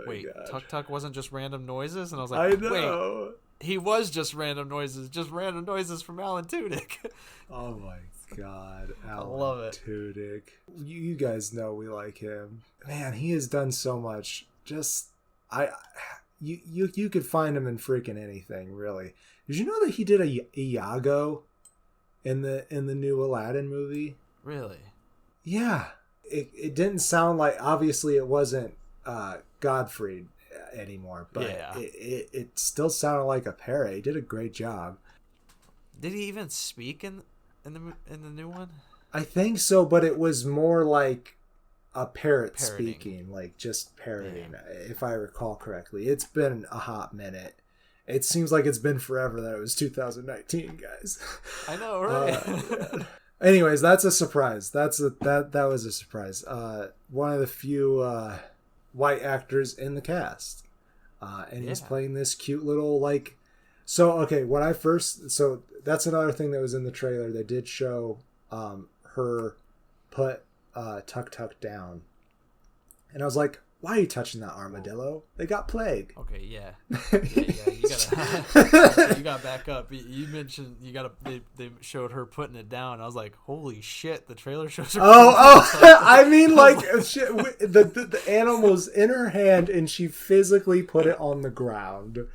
wait, God. Tuk Tuk wasn't just random noises, and I was I like, know. wait, he was just random noises from Alan Tudyk. Oh my God, Alan I love it. Tudyk. You guys know we like him. Man, he has done so much. You could find him in freaking anything, really. Did you know that he did a Iago in the new Aladdin movie? Really? Yeah. It didn't sound like, obviously it wasn't Godfrey anymore, but yeah. it still sounded like a parrot. He did a great job. Did he even speak in the new one? I think so, but it was more like a parrot Parroting. speaking, like just parroting, if I recall correctly. It's been a hot minute. It seems like it's been forever that it was 2019, guys. I know, right? Anyways, that's a surprise. That was a surprise. One of the few white actors in the cast, and he's playing this cute little like. So okay, so that's another thing that was in the trailer. They did show her put Tuk Tuk down, and I was like, "Why are you touching that armadillo? They got plague." Okay, yeah. You gotta, you gotta back up. You mentioned they showed her putting it down. I was like, "Holy shit!" The trailer shows her. I mean, like shit, the animal's in her hand, and she physically put it on the ground.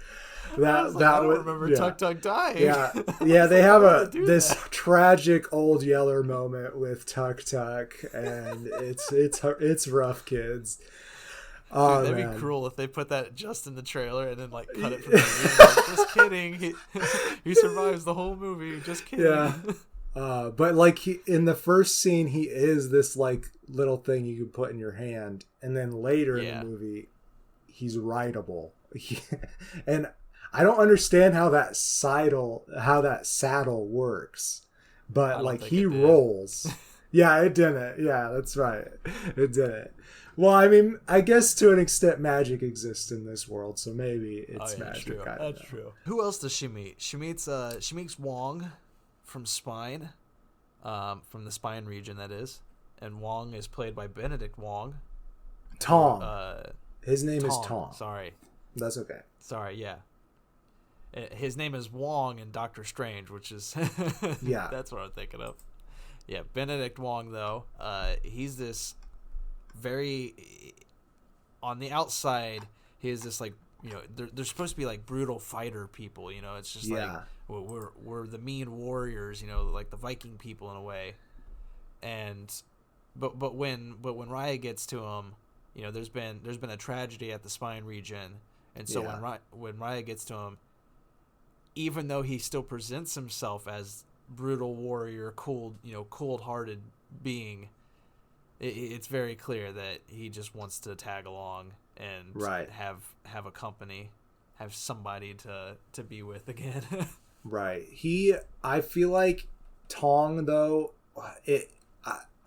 I don't remember Tuk Tuk dying. Yeah. They have this tragic old Yeller moment with Tuk Tuk, and it's rough, kids. Oh, dude, that'd man. be cruel if they put that just in the trailer and then cut it from the movie. Just kidding. He survives the whole movie. Just kidding. Yeah. But in the first scene, he is this little thing you can put in your hand, and then later in the movie, he's rideable. And I don't understand how that saddle works, but he rolls. Yeah, it didn't. Yeah, that's right. It didn't. Well, I mean, I guess to an extent magic exists in this world, so maybe it's magic. That's true. Who else does she meet? She meets Wong from Spine, from the Spine region, that is. And Wong is played by Benedict Wong. Tong. His name is Tong. Sorry. That's okay. Sorry, yeah. His name is Wong in Doctor Strange, which is yeah, that's what I'm thinking of. Yeah, Benedict Wong though, he's this very on the outside. He is this they're supposed to be brutal fighter people. It's just we're the mean warriors. Like the Viking people in a way. And but when Raya gets to him, there's been a tragedy at the Spine region, and so when Raya gets to him, even though he still presents himself as brutal warrior, cold-hearted being, it's very clear that he just wants to tag along and have a company, have somebody to be with again. Right. I feel like Tong though,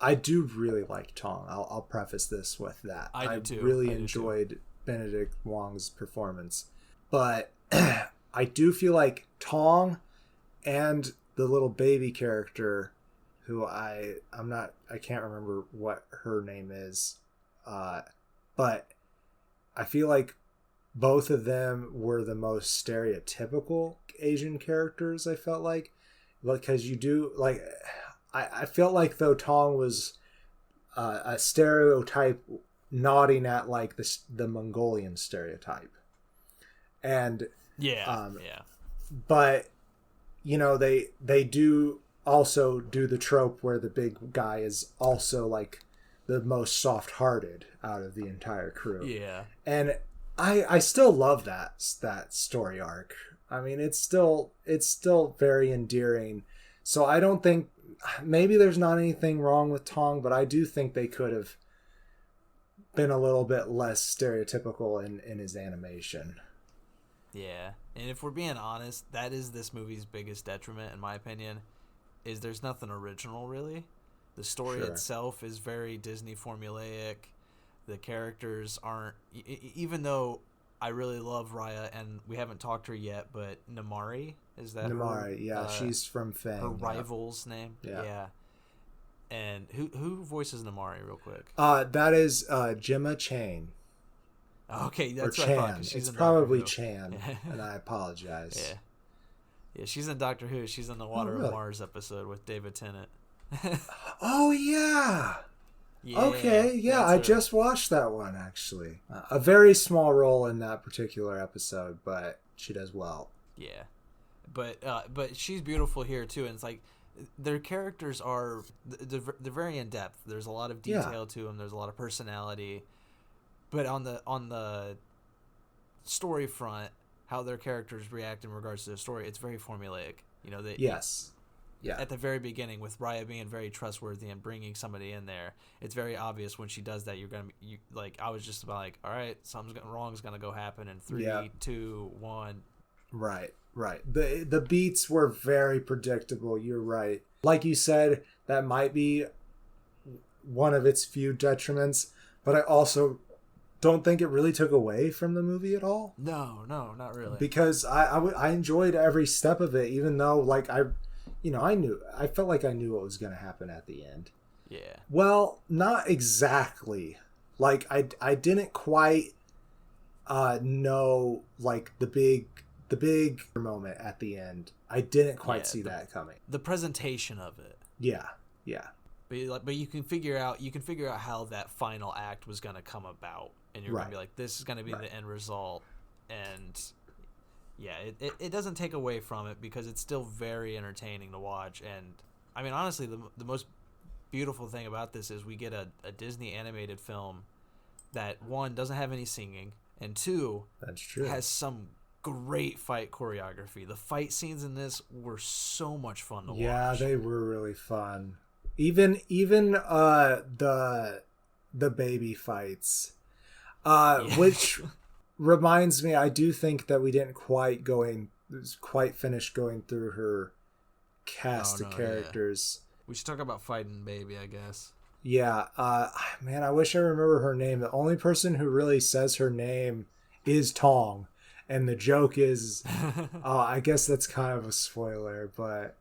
I do really like Tong. I'll preface this with that. I really enjoyed Benedict Wong's performance, but I do feel like Tong and the little baby character who I can't remember what her name is, but I feel like both of them were the most stereotypical Asian characters. I felt like, because you do like, I felt like though Tong was a stereotype nodding at like the Mongolian stereotype, and but you know they do also do the trope where the big guy is also like the most soft-hearted out of the entire crew. Yeah, and I still love that story arc. I mean, it's still very endearing. So I don't think, maybe there's not anything wrong with Tong, but I do think they could have been a little bit less stereotypical in his animation. Yeah, and if we're being honest, that is this movie's biggest detriment, in my opinion, is there's nothing original, really. The story itself is very Disney formulaic. The characters aren't... even though I really love Raya, and we haven't talked to her yet, but Namari, is that Namari, her? yeah, she's from Fang. Her rival's name? Yeah. And who voices Namari, real quick? That is Gemma Chan. Okay, that's or what Chan. I thought. It's probably Chan, and I apologize. Yeah, she's in Doctor Who. She's in the Water of Mars episode with David Tennant. Oh, yeah. Okay, yeah, I just watched that one, actually. A very small role in that particular episode, but she does well. Yeah. But she's beautiful here, too, and it's like, their characters are... they're very in-depth. There's a lot of detail to them. There's a lot of personality. But on the story front, how their characters react in regards to the story, it's very formulaic. You know, at the very beginning, with Raya being very trustworthy and bringing somebody in there, it's very obvious when she does that. I was just about like, all right, something wrong is gonna go happen in 3, 2, 1. Right. The beats were very predictable. You're right. Like you said, that might be one of its few detriments, but I also don't think it really took away from the movie at all. No, not really. Because I enjoyed every step of it, even though like I felt like I knew what was going to happen at the end. Yeah. Well, not exactly. Like I didn't quite know like the big moment at the end. I didn't quite see that coming. The presentation of it. Yeah. But you can figure out how that final act was going to come about, and you're going to be like, this is going to be the end result, and it doesn't take away from it because it's still very entertaining to watch. And I mean, honestly, the most beautiful thing about this is we get a Disney animated film that, one, doesn't have any singing, and two, that's true, has some great fight choreography. The fight scenes in this were so much fun to watch. Yeah, they were really fun. Even the baby fights, which reminds me, I do think that we didn't quite finish going through her cast of characters. Yeah. We should talk about fighting baby, I guess. Yeah, man, I wish I remember her name. The only person who really says her name is Tong, and the joke is, I guess that's kind of a spoiler, but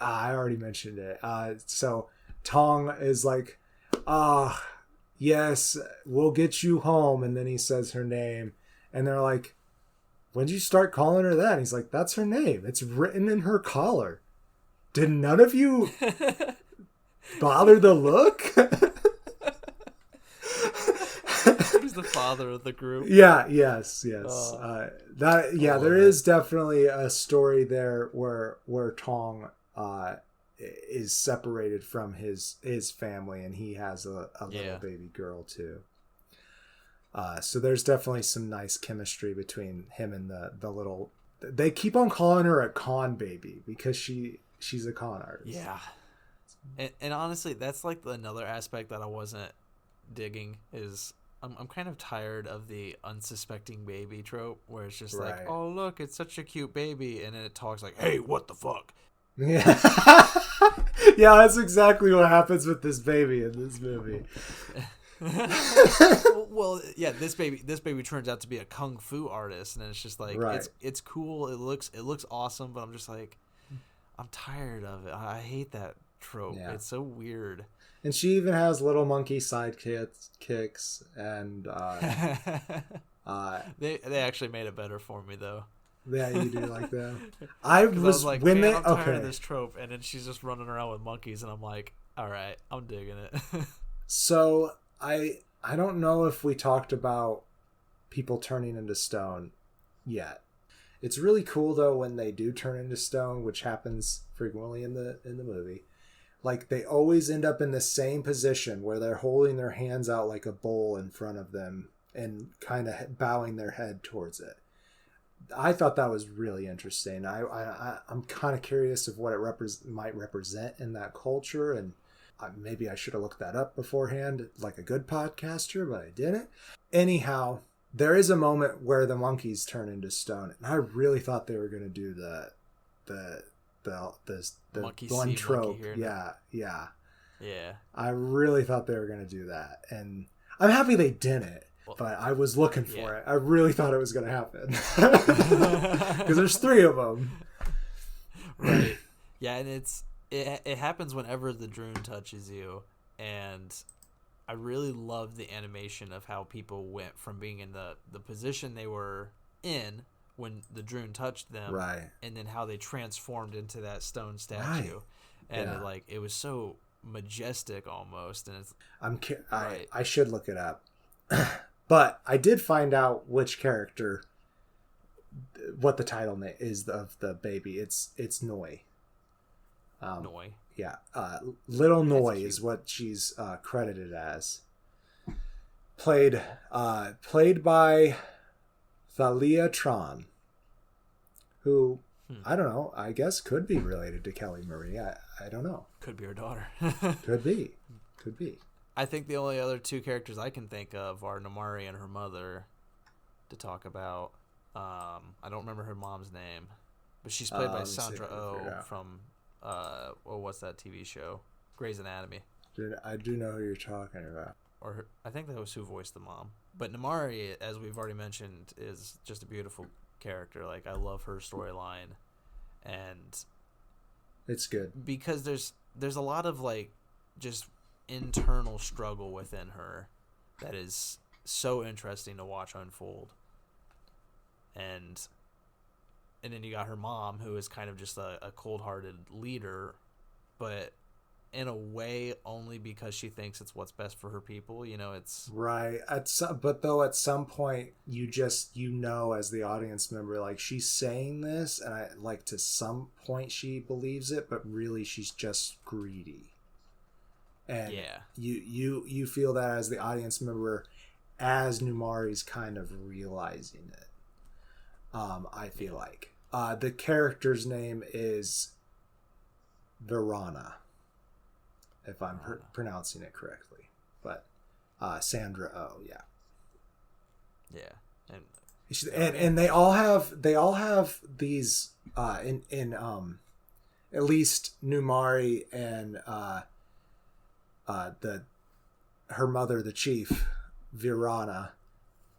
I already mentioned it. So Tong is like, yes, we'll get you home. And then he says her name. And they're like, when did you start calling her that? And he's like, that's her name. It's written in her collar. Did none of you bother to look? He's the father of the group. Yes. There is definitely a story there where Tong is separated from his family, and he has a little baby girl too. So there's definitely some nice chemistry between him and the little. They keep on calling her a con baby because she's a con artist. Yeah, and honestly, that's like another aspect that I wasn't digging is. I'm kind of tired of the unsuspecting baby trope where it's just like, oh, look, it's such a cute baby. And then it talks like, hey, what the fuck? Yeah. Yeah, that's exactly what happens with this baby in this movie. Well, yeah, this baby turns out to be a kung fu artist. And it's just like, it's cool. It looks awesome. But I'm just like, I'm tired of it. I hate that trope. Yeah. It's so weird. And she even has little monkey sidekicks, and They actually made it better for me though. yeah, you do like that. I Was was like, when man, they I'm tired of okay. this trope, and then she's just running around with monkeys, and I'm like, all right, I'm digging it. So I don't know if we talked about people turning into stone yet. It's really cool though when they do turn into stone, which happens frequently in the movie. Like they always end up in the same position where they're holding their hands out like a bowl in front of them and kind of bowing their head towards it. I thought that was really interesting. I'm kind of curious of what it might represent in that culture, and maybe I should have looked that up beforehand, like a good podcaster, but I didn't. Anyhow, there is a moment where the monkeys turn into stone, and I really thought they were going to do the Monkey one see, trope. monkey hear. Yeah. Yeah. I really thought they were going to do that, and I'm happy they didn't. But I was looking for it. I really thought it was going to happen because there's 3 of them. Right. Yeah, and it happens whenever the drone touches you, and I really love the animation of how people went from being in the position they were in when the drone touched them, Right, and then how they transformed into that stone statue, right. and Yeah. it was so majestic almost, and it's I should look it up. But I did find out which character, what the title name is of the baby. It's Noi. Noi. Yeah, Little Noi cute. is what she's credited as. Played by Thalia Tron, who I don't know. I guess could be related to Kelly Marie. I don't know. Could be her daughter. Could be. I think the only other 2 characters I can think of are Namari and her mother to talk about. I don't remember her mom's name, but she's played by Sandra Oh from what's that TV show? Grey's Anatomy. I do know who you're talking about. I think that was who voiced the mom. But Namari, as we've already mentioned, is just a beautiful character. Like, I love her storyline, and It's good because there's a lot of like just internal struggle within her that is so interesting to watch unfold. And then you got her mom, who is kind of just a cold-hearted leader, but in a way only because she thinks it's what's best for her people. It's right. At some point you as the audience member, like, she's saying this, and I like to some point she believes it, but really she's just greedy. And you feel that as the audience member, as Numari's kind of realizing it. I feel like the character's name is Virana, if I'm pronouncing it correctly, but Sandra Oh, and they all have these in at least Numari and her mother, the chief, Virana,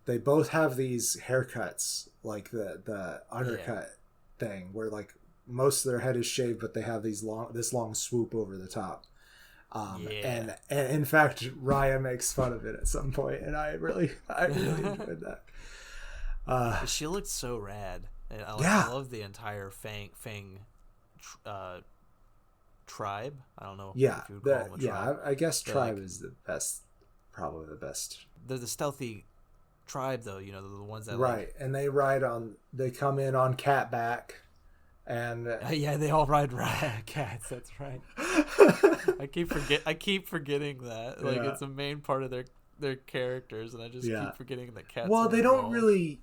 they both have these haircuts, like the undercut thing, where like most of their head is shaved, but they have this long swoop over the top. And in fact, Raya makes fun of it at some point, and I really enjoyed that. She looked so rad, and I love the entire Fang tribe. I don't know. If you would call them a tribe. I guess tribe is the best, probably the best. They're the stealthy tribe, though. The ones that and they come in on cat back, and they all ride cats. That's right. I keep forgetting that. Like, it's a main part of their characters, and I just keep forgetting that cats. Well, they don't really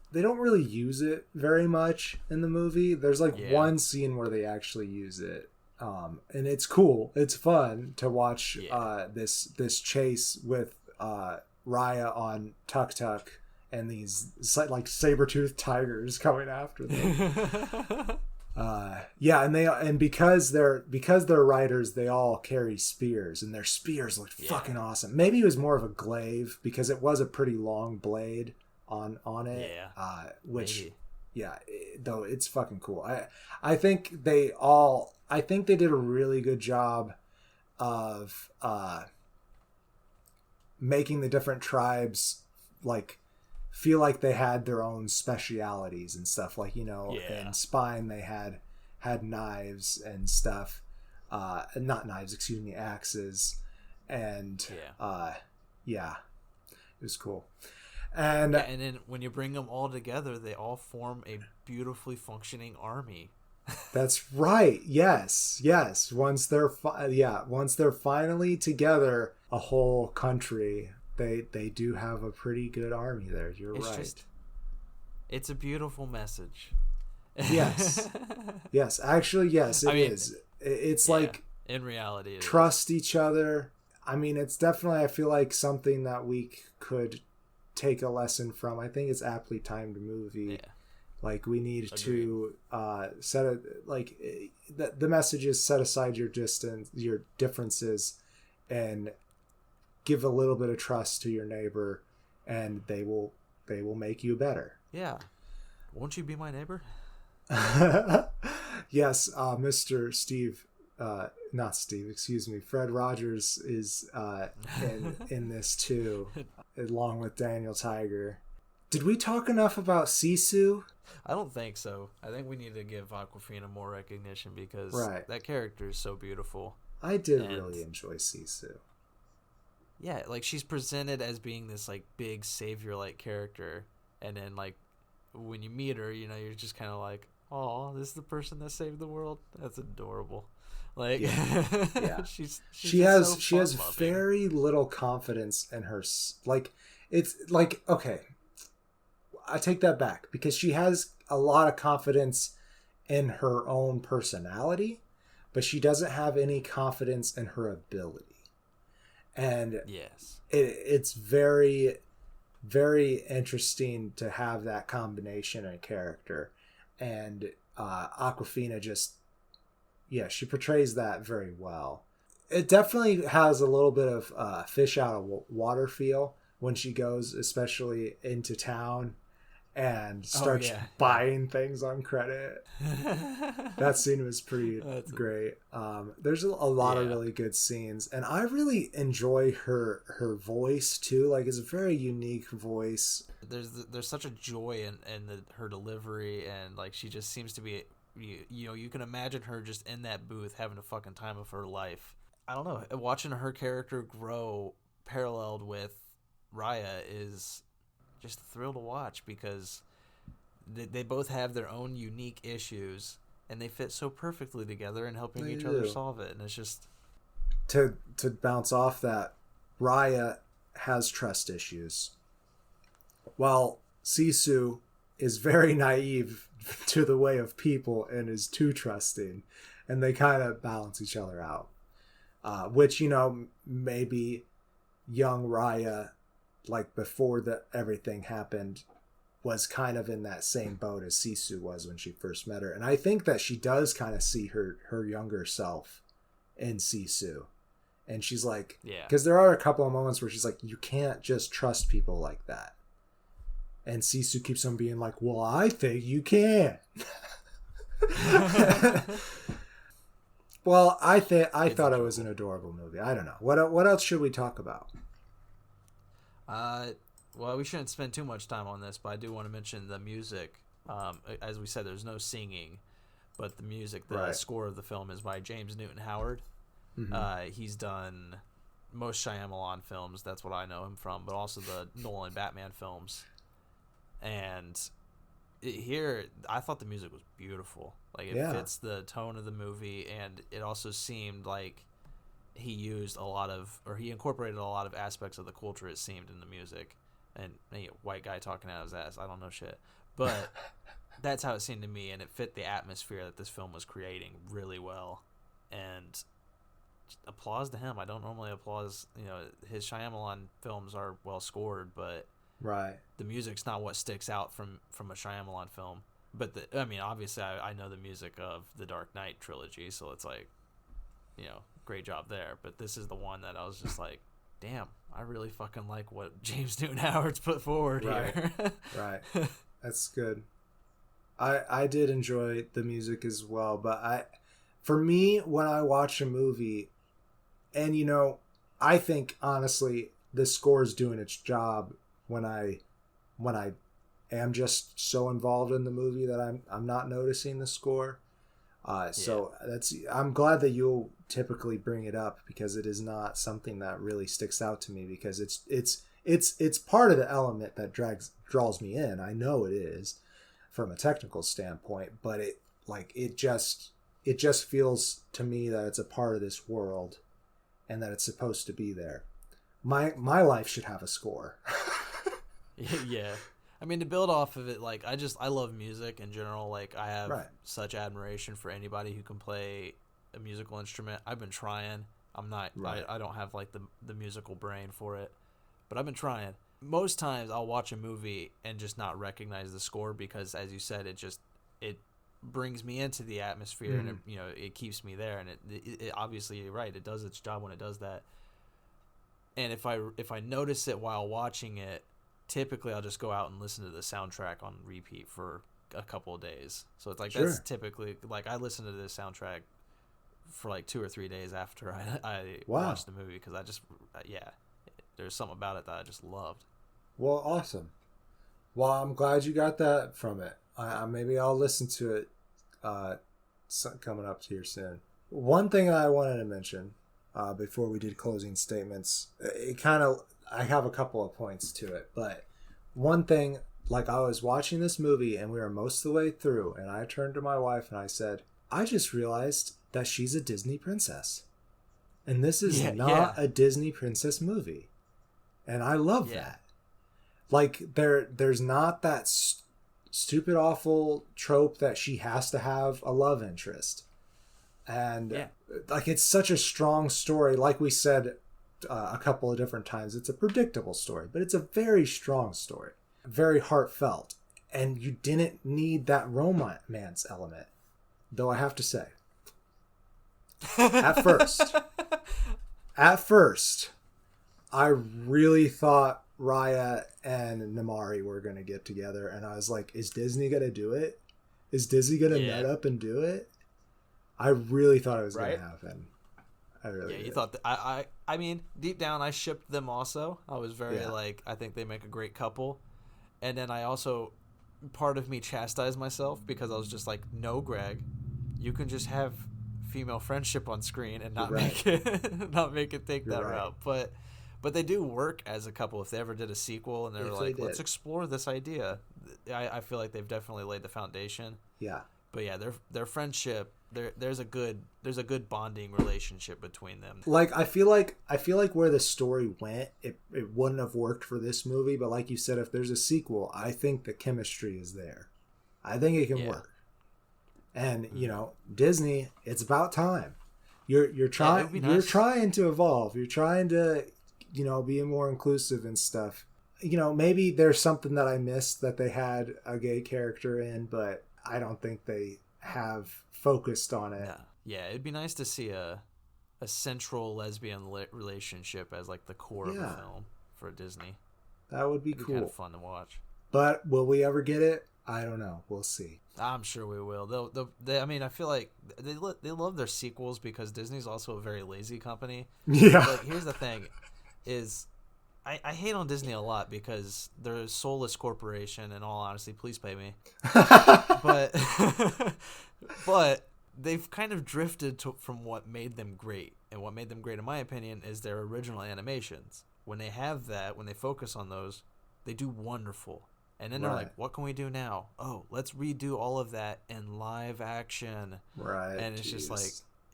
use it very much in the movie. There's one scene where they actually use it. And it's cool. It's fun to watch this chase with Raya on Tuk Tuk and these like saber-toothed tigers coming after them. And because they're riders, they all carry spears, and their spears looked fucking awesome. Maybe it was more of a glaive because it was a pretty long blade on it. Though it's fucking cool. I think they did a really good job of making the different tribes like feel like they had their own specialities and stuff. Like, you know, in Spine they had knives and stuff. Not knives, excuse me, axes. And yeah, it was cool. And and then when you bring them all together, they all form a beautifully functioning army. That's right. Yes. Once they're finally together, a whole country, they do have a pretty good army there. You're right. It's a beautiful message. Yes. Yes. Actually, yes, it is. It's like, in reality, trust each other. I mean, it's definitely, I feel like, something that we could take a lesson from. I think it's aptly timed movie. Yeah. Like, we need to the message is set aside your differences, and give a little bit of trust to your neighbor, and they will make you better. Yeah. Won't you be my neighbor? Yes, Mr. Steve, not Steve, excuse me, Fred Rogers is in this too, along with Daniel Tiger. Did we talk enough about Sisu? I don't think so. I think we need to give Awkwafina more recognition because that character is so beautiful. I did really enjoy Sisu. Yeah, like, she's presented as being this like big savior-like character, and then like when you meet her, you know, you're just kind of like, oh, this is the person that saved the world. That's adorable. Like, yeah. she has very little confidence in her. Like, it's like, okay, I take that back, because she has a lot of confidence in her own personality, but she doesn't have any confidence in her ability. And it's very, very interesting to have that combination in a character. And Awkwafina just, she portrays that very well. It definitely has a little bit of fish out of water feel when she goes, especially into town, and starts buying things on credit. That scene was pretty great. There's a lot of really good scenes, and I really enjoy her voice too. Like, it's a very unique voice. There's such a joy in her delivery, and like, she just seems to be, you know, you can imagine her just in that booth having a fucking time of her life. I don't know, watching her character grow paralleled with Raya is just a thrill to watch, because they both have their own unique issues, and they fit so perfectly together in helping each other solve it. And it's just to bounce off that, Raya has trust issues, while Sisu is very naive to the way of people and is too trusting, and they kind of balance each other out. Which, you know, maybe young Raya, like before everything happened, was kind of in that same boat as Sisu was when she first met her. And I think that she does kind of see her younger self in Sisu. And she's like, because there are a couple of moments where she's like, you can't just trust people like that. And Sisu keeps on being like, well, I think you can. Well, I thought it was an adorable movie. I don't know. What else should we talk about? Well, we shouldn't spend too much time on this, but I do want to mention the music. As we said, there's no singing, but the music, the score of the film is by James Newton Howard. Mm-hmm. He's done most Shyamalan films. That's what I know him from, but also the Nolan Batman films. And here, I thought the music was beautiful. Like, it fits the tone of the movie, and it also seemed like he incorporated a lot of aspects of the culture, it seemed, in the music. And white guy talking out his ass, I don't know shit, but that's how it seemed to me, and it fit the atmosphere that this film was creating really well. And applause to him. I don't normally applause, you know, his Shyamalan films are well scored, but the music's not what sticks out from a Shyamalan film. But obviously I know the music of the Dark Knight trilogy, so it's like, you know, great job there. But this is the one that I was just like, damn, I really fucking like what James Newton Howard's put forward here. Right. That's good. I did enjoy the music as well, but for me, when I watch a movie, And you know, I think honestly the score is doing its job when I am just so involved in the movie that I'm not noticing the score. So I'm glad that you'll typically bring it up, because it is not something that really sticks out to me, because it's part of the element that draws me in. I know it is from a technical standpoint, but it just feels to me that it's a part of this world and that it's supposed to be there. My life should have a score. Yeah. I mean, to build off of it, like, I love music in general. Like, I have such admiration for anybody who can play a musical instrument. I've been trying. I'm not, I don't have, like, the musical brain for it, but I've been trying. Most times I'll watch a movie and just not recognize the score because, as you said, it brings me into the atmosphere and, it keeps me there. And it obviously, you're right, it does its job when it does that. And if I notice it while watching it, typically I'll just go out and listen to the soundtrack on repeat for a couple of days. So it's like, that's typically, like, I listen to this soundtrack for like 2 or 3 days after I watch the movie, because I just, there's something about it that I just loved. Well, awesome. Well, I'm glad you got that from it. Maybe I'll listen to it coming up here soon. One thing I wanted to mention before we did closing statements, I have a couple of points to it, but one thing, like, I was watching this movie and we were most of the way through, and I turned to my wife and I said, I just realized that she's a Disney princess. And this is not a Disney princess movie. And I love that. Like, there's not that stupid, awful trope that she has to have a love interest. And like, it's such a strong story. Like we said a couple of different times, it's a predictable story, but it's a very strong story, very heartfelt, and you didn't need that romance element, though I have to say, at first I really thought Raya and Namari were going to get together, and I was like, is Disney going to do it? Is Disney going to nut up and do it? I really thought it was going to happen. I really did. You thought that. I mean, deep down, I shipped them also. I was very I think they make a great couple. And then I also, part of me chastised myself because I was just like, no, Greg, you can just have female friendship on screen and not make it take that route. But they do work as a couple. If they ever did a sequel and they were like, let's explore this idea, I feel like they've definitely laid the foundation. Yeah. But yeah, their friendship, there's a good bonding relationship between them. Like, I feel like where the story went, it wouldn't have worked for this movie. But like you said, if there's a sequel, I think the chemistry is there. I think it can work. And Disney, it's about time. You're trying to evolve. You're trying to be more inclusive and stuff. Maybe there's something that I missed that they had a gay character in, but I don't think they have focused on it. Yeah, it'd be nice to see a central lesbian relationship as like the core of the film for Disney. That would be cool. Kind of fun to watch. But will we ever get it? I don't know. We'll see. I'm sure we will. I mean, I feel like they love their sequels because Disney's also a very lazy company. Yeah. But here's the thing, is I hate on Disney a lot because they're a soulless corporation. In all honesty, please pay me. But they've kind of drifted from what made them great, and what made them great, in my opinion, is their original animations. When they have that, when they focus on those, they do wonderful. And then they're like, what can we do now? Oh, let's redo all of that in live action. Right. And it's just like,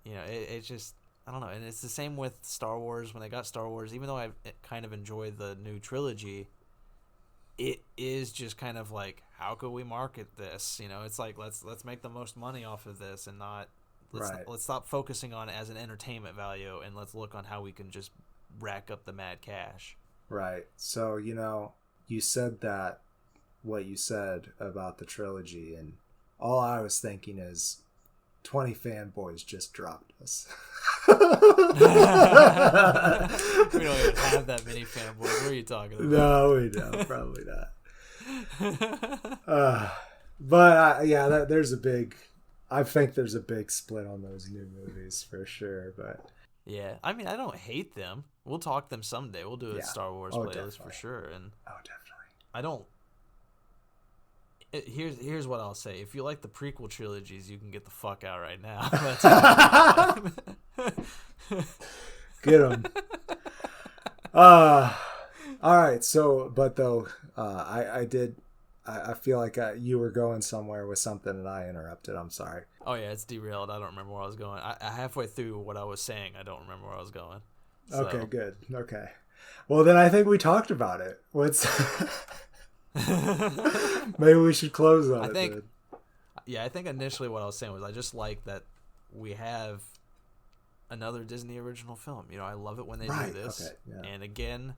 it's just, I don't know. And it's the same with Star Wars. When they got Star Wars, even though I kind of enjoyed the new trilogy, it is just kind of like, how could we market this? It's like, let's make the most money off of this and not, let's stop focusing on it as an entertainment value, and let's look on how we can just rack up the mad cash. Right. So, you said that, what you said about the trilogy, and all I was thinking is 20 fanboys just dropped us. We don't even have that many fanboys. What are you talking about? No, we don't. Probably not. But there's a big, I think there's a big split on those new movies for sure. But Yeah, I mean, I don't hate them. We'll talk them someday. We'll do a Yeah. Star Wars Oh, playlist definitely. for sure. And Oh, definitely. I don't. Here's what I'll say. If you like the prequel trilogies, you can get the fuck out right now. That's Get them. All right. So, but though, I feel like you were going somewhere with something and I interrupted. I'm sorry. Oh yeah, it's derailed. I don't remember where I was going. I halfway through what I was saying, I don't remember where I was going. So. Okay, good. Okay. Well, then I think we talked about it. Maybe we should close on it. Then. Yeah, I think initially what I was saying was I just like that we have another Disney original film. You know, I love it when they do this. Okay, yeah. And again,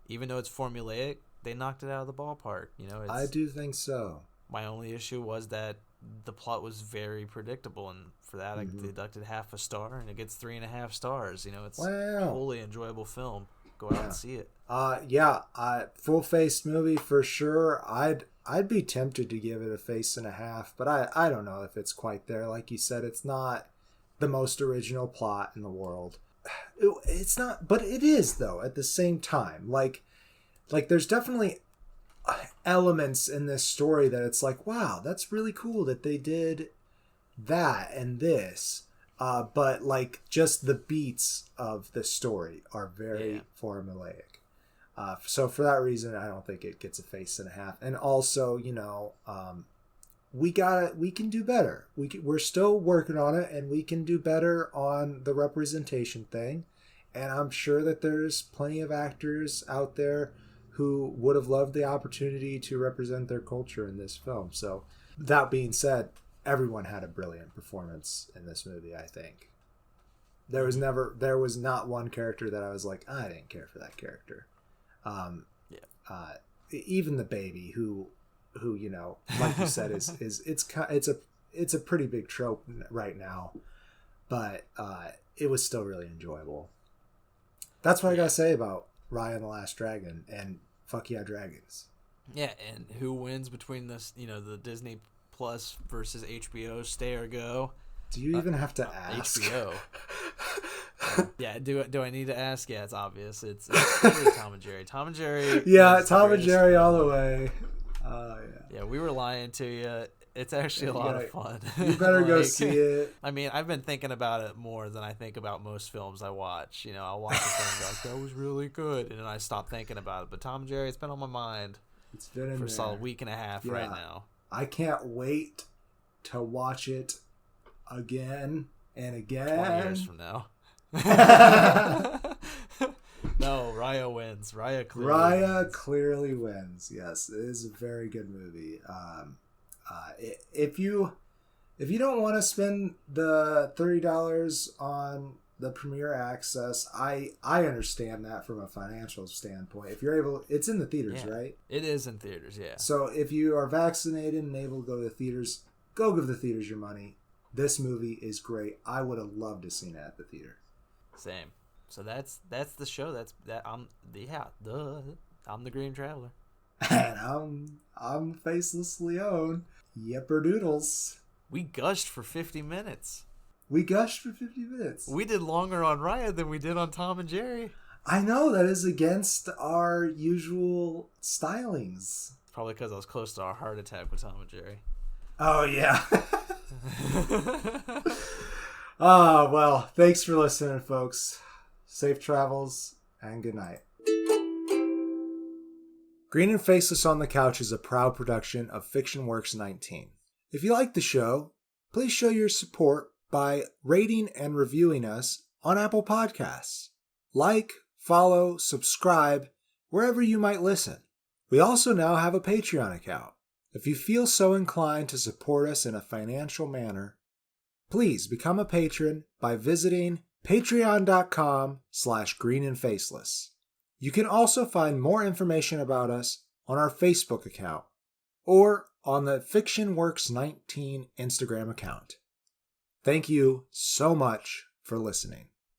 even though it's formulaic, they knocked it out of the ballpark. You know, I do think so. My only issue was that the plot was very predictable, and for that I deducted half a star, and it gets 3.5 stars. You know, it's a wholly enjoyable film. Go out and see it. Full-faced movie for sure. I'd be tempted to give it a face and a half, but I don't know if it's quite there. Like you said, it's not the most original plot in the world. It's not, but it is though at the same time. Like there's definitely elements in this story that it's like, wow, that's really cool that they did that and this. But like just the beats of the story are very formulaic. So for that reason, I don't think it gets a face and a half. And also, you know, we can do better. We're still working on it, and we can do better on the representation thing. And I'm sure that there's plenty of actors out there who would have loved the opportunity to represent their culture in this film. So that being said, everyone had a brilliant performance in this movie, I think. There was not one character that I was like, I didn't care for that character. Even the baby who you know, like you said, it's a pretty big trope right now, but it was still really enjoyable. That's what I gotta say about Raya and the Last Dragon and fuck yeah, dragons. Yeah, and who wins between this, you know, the Disney Plus versus HBO, stay or go? Do you even have to ask? HBO. Yeah, do I need to ask? Yeah, it's obvious. It's really Tom and Jerry. Tom and Jerry. Yeah, Tom and Jerry all the way. Yeah, we were lying to you. It's actually a lot of fun. You better go see it. I mean, I've been thinking about it more than I think about most films I watch. You know, I'll watch a film and be like, that was really good, and then I stop thinking about it. But Tom and Jerry, it's been on my mind for a solid week and a half right now. I can't wait to watch it again and again. 20 years from now. No, Raya wins. Raya clearly wins. Yes, it is a very good movie. If you don't want to spend the $30 on the premiere access, I understand that from a financial standpoint. If you're able, it's in the theaters, right? It is in theaters, yeah. So if you are vaccinated and able to go to the theaters, go give the theaters your money. This movie is great. I would have loved to seen it at the theater. Same. So that's the show. I'm the Green Traveler. And I'm Faceless Leone. Yepper doodles. We gushed for 50 minutes. We did longer on Raya than we did on Tom and Jerry. I know, that is against our usual stylings. Probably because I was close to our heart attack with Tom and Jerry. Oh, yeah. Well, thanks for listening, folks. Safe travels, and good night. Green and Faceless on the Couch is a proud production of Fiction Works 19. If you like the show, please show your support by rating and reviewing us on Apple Podcasts. Like, follow, subscribe, wherever you might listen. We also now have a Patreon account. If you feel so inclined to support us in a financial manner, please become a patron by visiting patreon.com/greenandfaceless. You can also find more information about us on our Facebook account or on the Fiction Works 19 Instagram account. Thank you so much for listening.